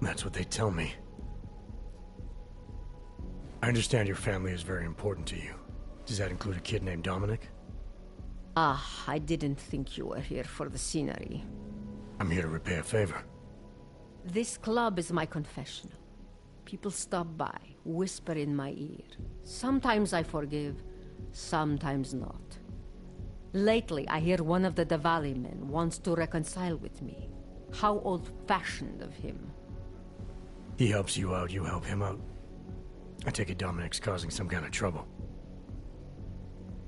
That's what they tell me. I understand your family is very important to you. Does that include a kid named Dominic? Ah, I didn't think you were here for the scenery. I'm here to repay a favor. This club is my confessional. People stop by, whisper in my ear. Sometimes I forgive, sometimes not. Lately, I hear one of the Diwali men wants to reconcile with me. How old-fashioned of him. He helps you out, you help him out. I take it Dominic's causing some kind of trouble.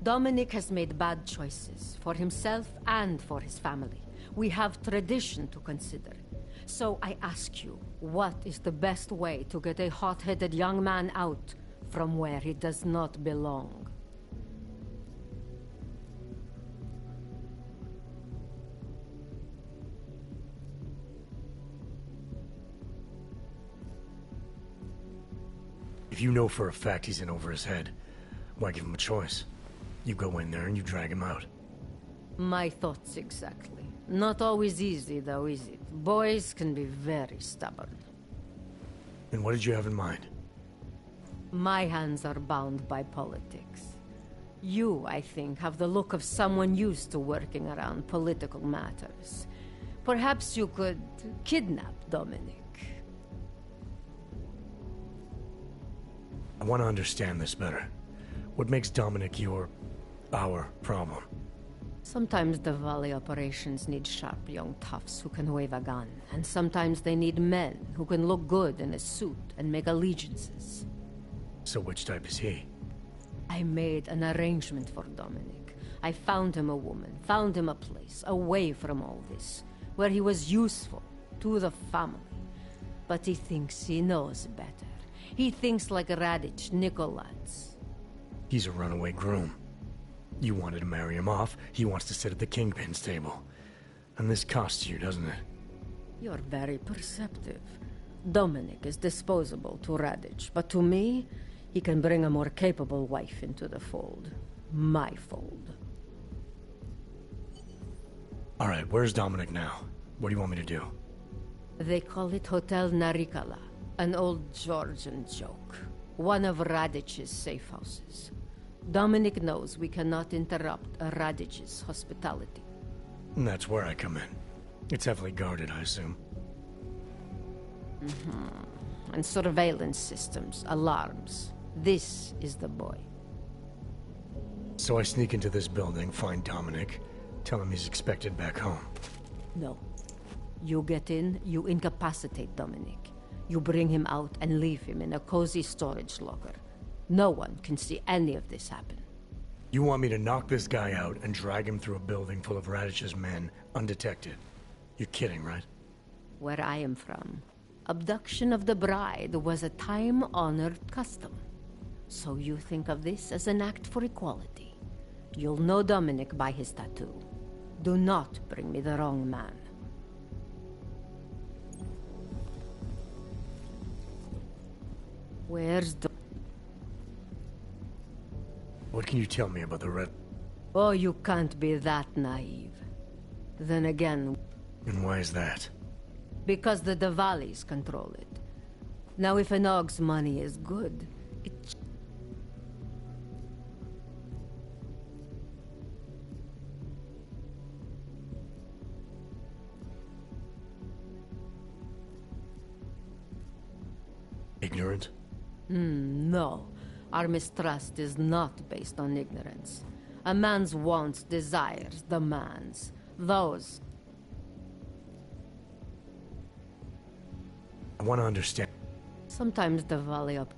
Dominic has made bad choices, for himself and for his family. We have tradition to consider. So I ask you, what is the best way to get a hot-headed young man out from where he does not belong? If you know for a fact he's in over his head, why give him a choice? You go in there and you drag him out. My thoughts exactly. Not always easy, though, is it? Boys can be very stubborn. And what did you have in mind? My hands are bound by politics. You, I think, have the look of someone used to working around political matters. Perhaps you could kidnap Dominic. I want to understand this better. What makes Dominic our problem? Sometimes the Valley operations need sharp young toughs who can wave a gun, and sometimes they need men who can look good in a suit and make allegiances. So which type is he? I made an arrangement for Dominic. I found him a woman, found him a place, away from all this, where he was useful to the family. But he thinks he knows better. He thinks like Radich Nikolats. He's a runaway groom. You wanted to marry him off, he wants to sit at the Kingpin's table. And this costs you, doesn't it? You're very perceptive. Dominic is disposable to Radich, but to me, he can bring a more capable wife into the fold. My fold. All right, where's Dominic now? What do you want me to do? They call it Hotel Narikala, an old Georgian joke. One of Radich's safe houses. Dominic knows we cannot interrupt Radich's hospitality. And that's where I come in. It's heavily guarded, I assume. And surveillance systems, alarms. This is the boy. So I sneak into this building, find Dominic, tell him he's expected back home. No. You get in, you incapacitate Dominic. You bring him out and leave him in a cozy storage locker. No one can see any of this happen. You want me to knock this guy out and drag him through a building full of Radich's men, undetected? You're kidding, right? Where I am from, abduction of the bride was a time-honored custom. So you think of this as an act for equality. You'll know Dominic by his tattoo. Do not bring me the wrong man. Where's What can you tell me about the Red... Oh, you can't be that naive. Then again... And why is that? Because the Diwalis control it. Now if an Og's money is good, it... Ignorant? No. Our mistrust is not based on ignorance. A man's wants, desires, demands. Those... I want to understand. Sometimes the Valley up...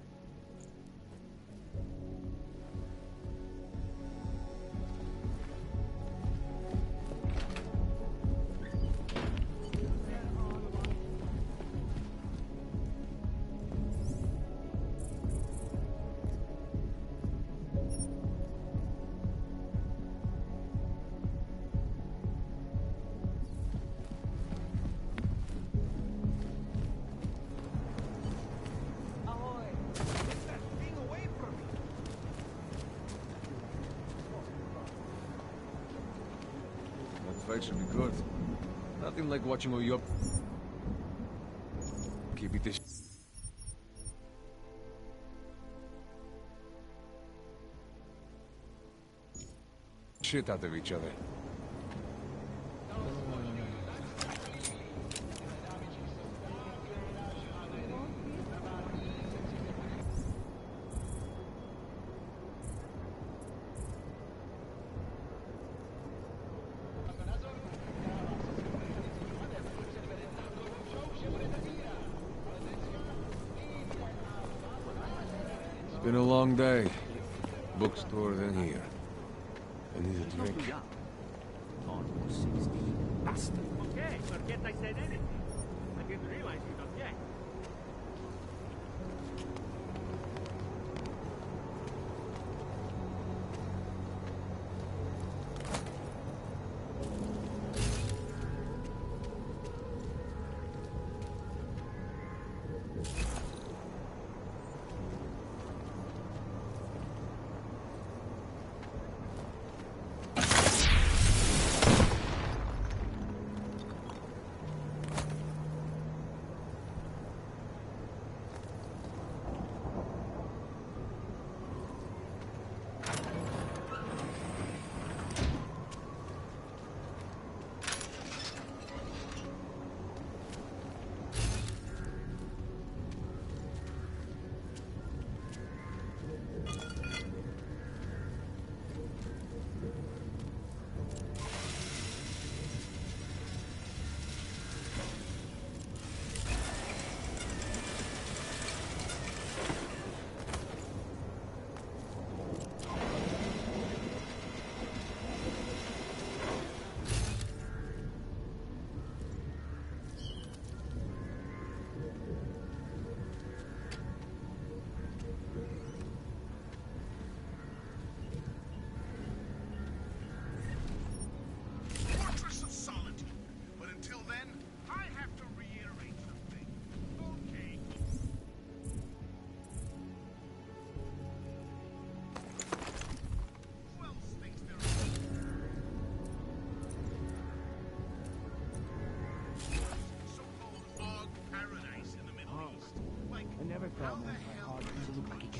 Fight should be good. Nothing like watching all your... Keep it this... shit out of each other. Been a long day. Bookstore, then here. I need a drink. Okay, forget I said anything. I didn't realize you'd object.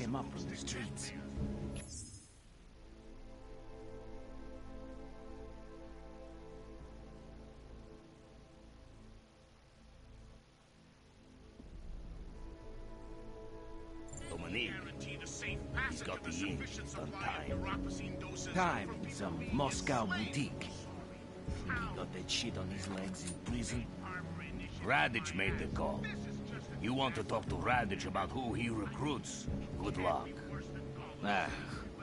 him up from the streets. He's got the ink on time. Time in some Moscow boutique. Think he got that shit on his legs in prison? Radich made the call. You want to talk to Radich about who he recruits? Good luck. Ah,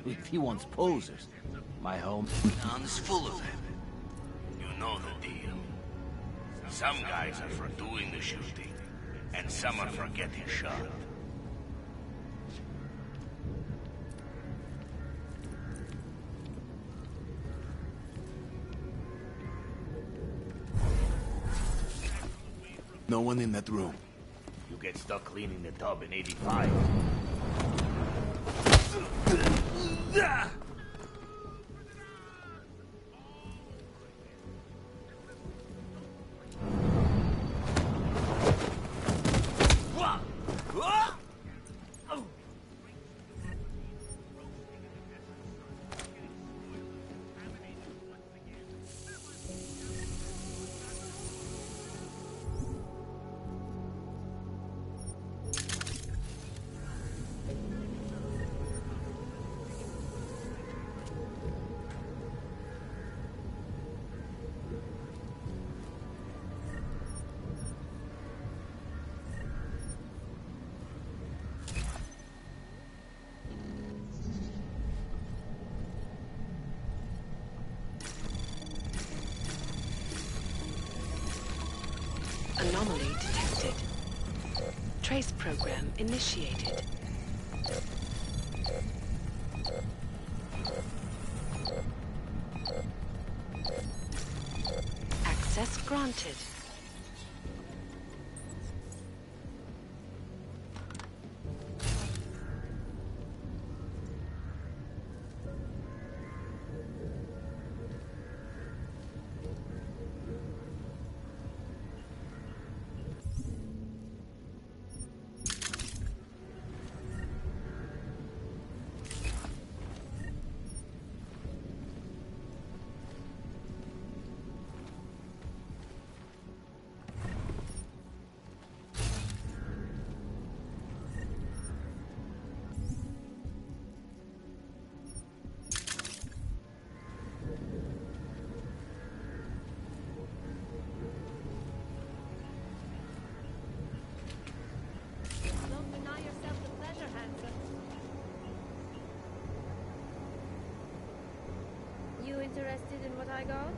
if he wants posers, my home Town's full of them. You know the deal. Some guys are for doing the shooting, and some are for getting shot. No one in that room. You get stuck cleaning the tub in 85. Anomaly detected. Trace program initiated. Access granted. You interested in what I got?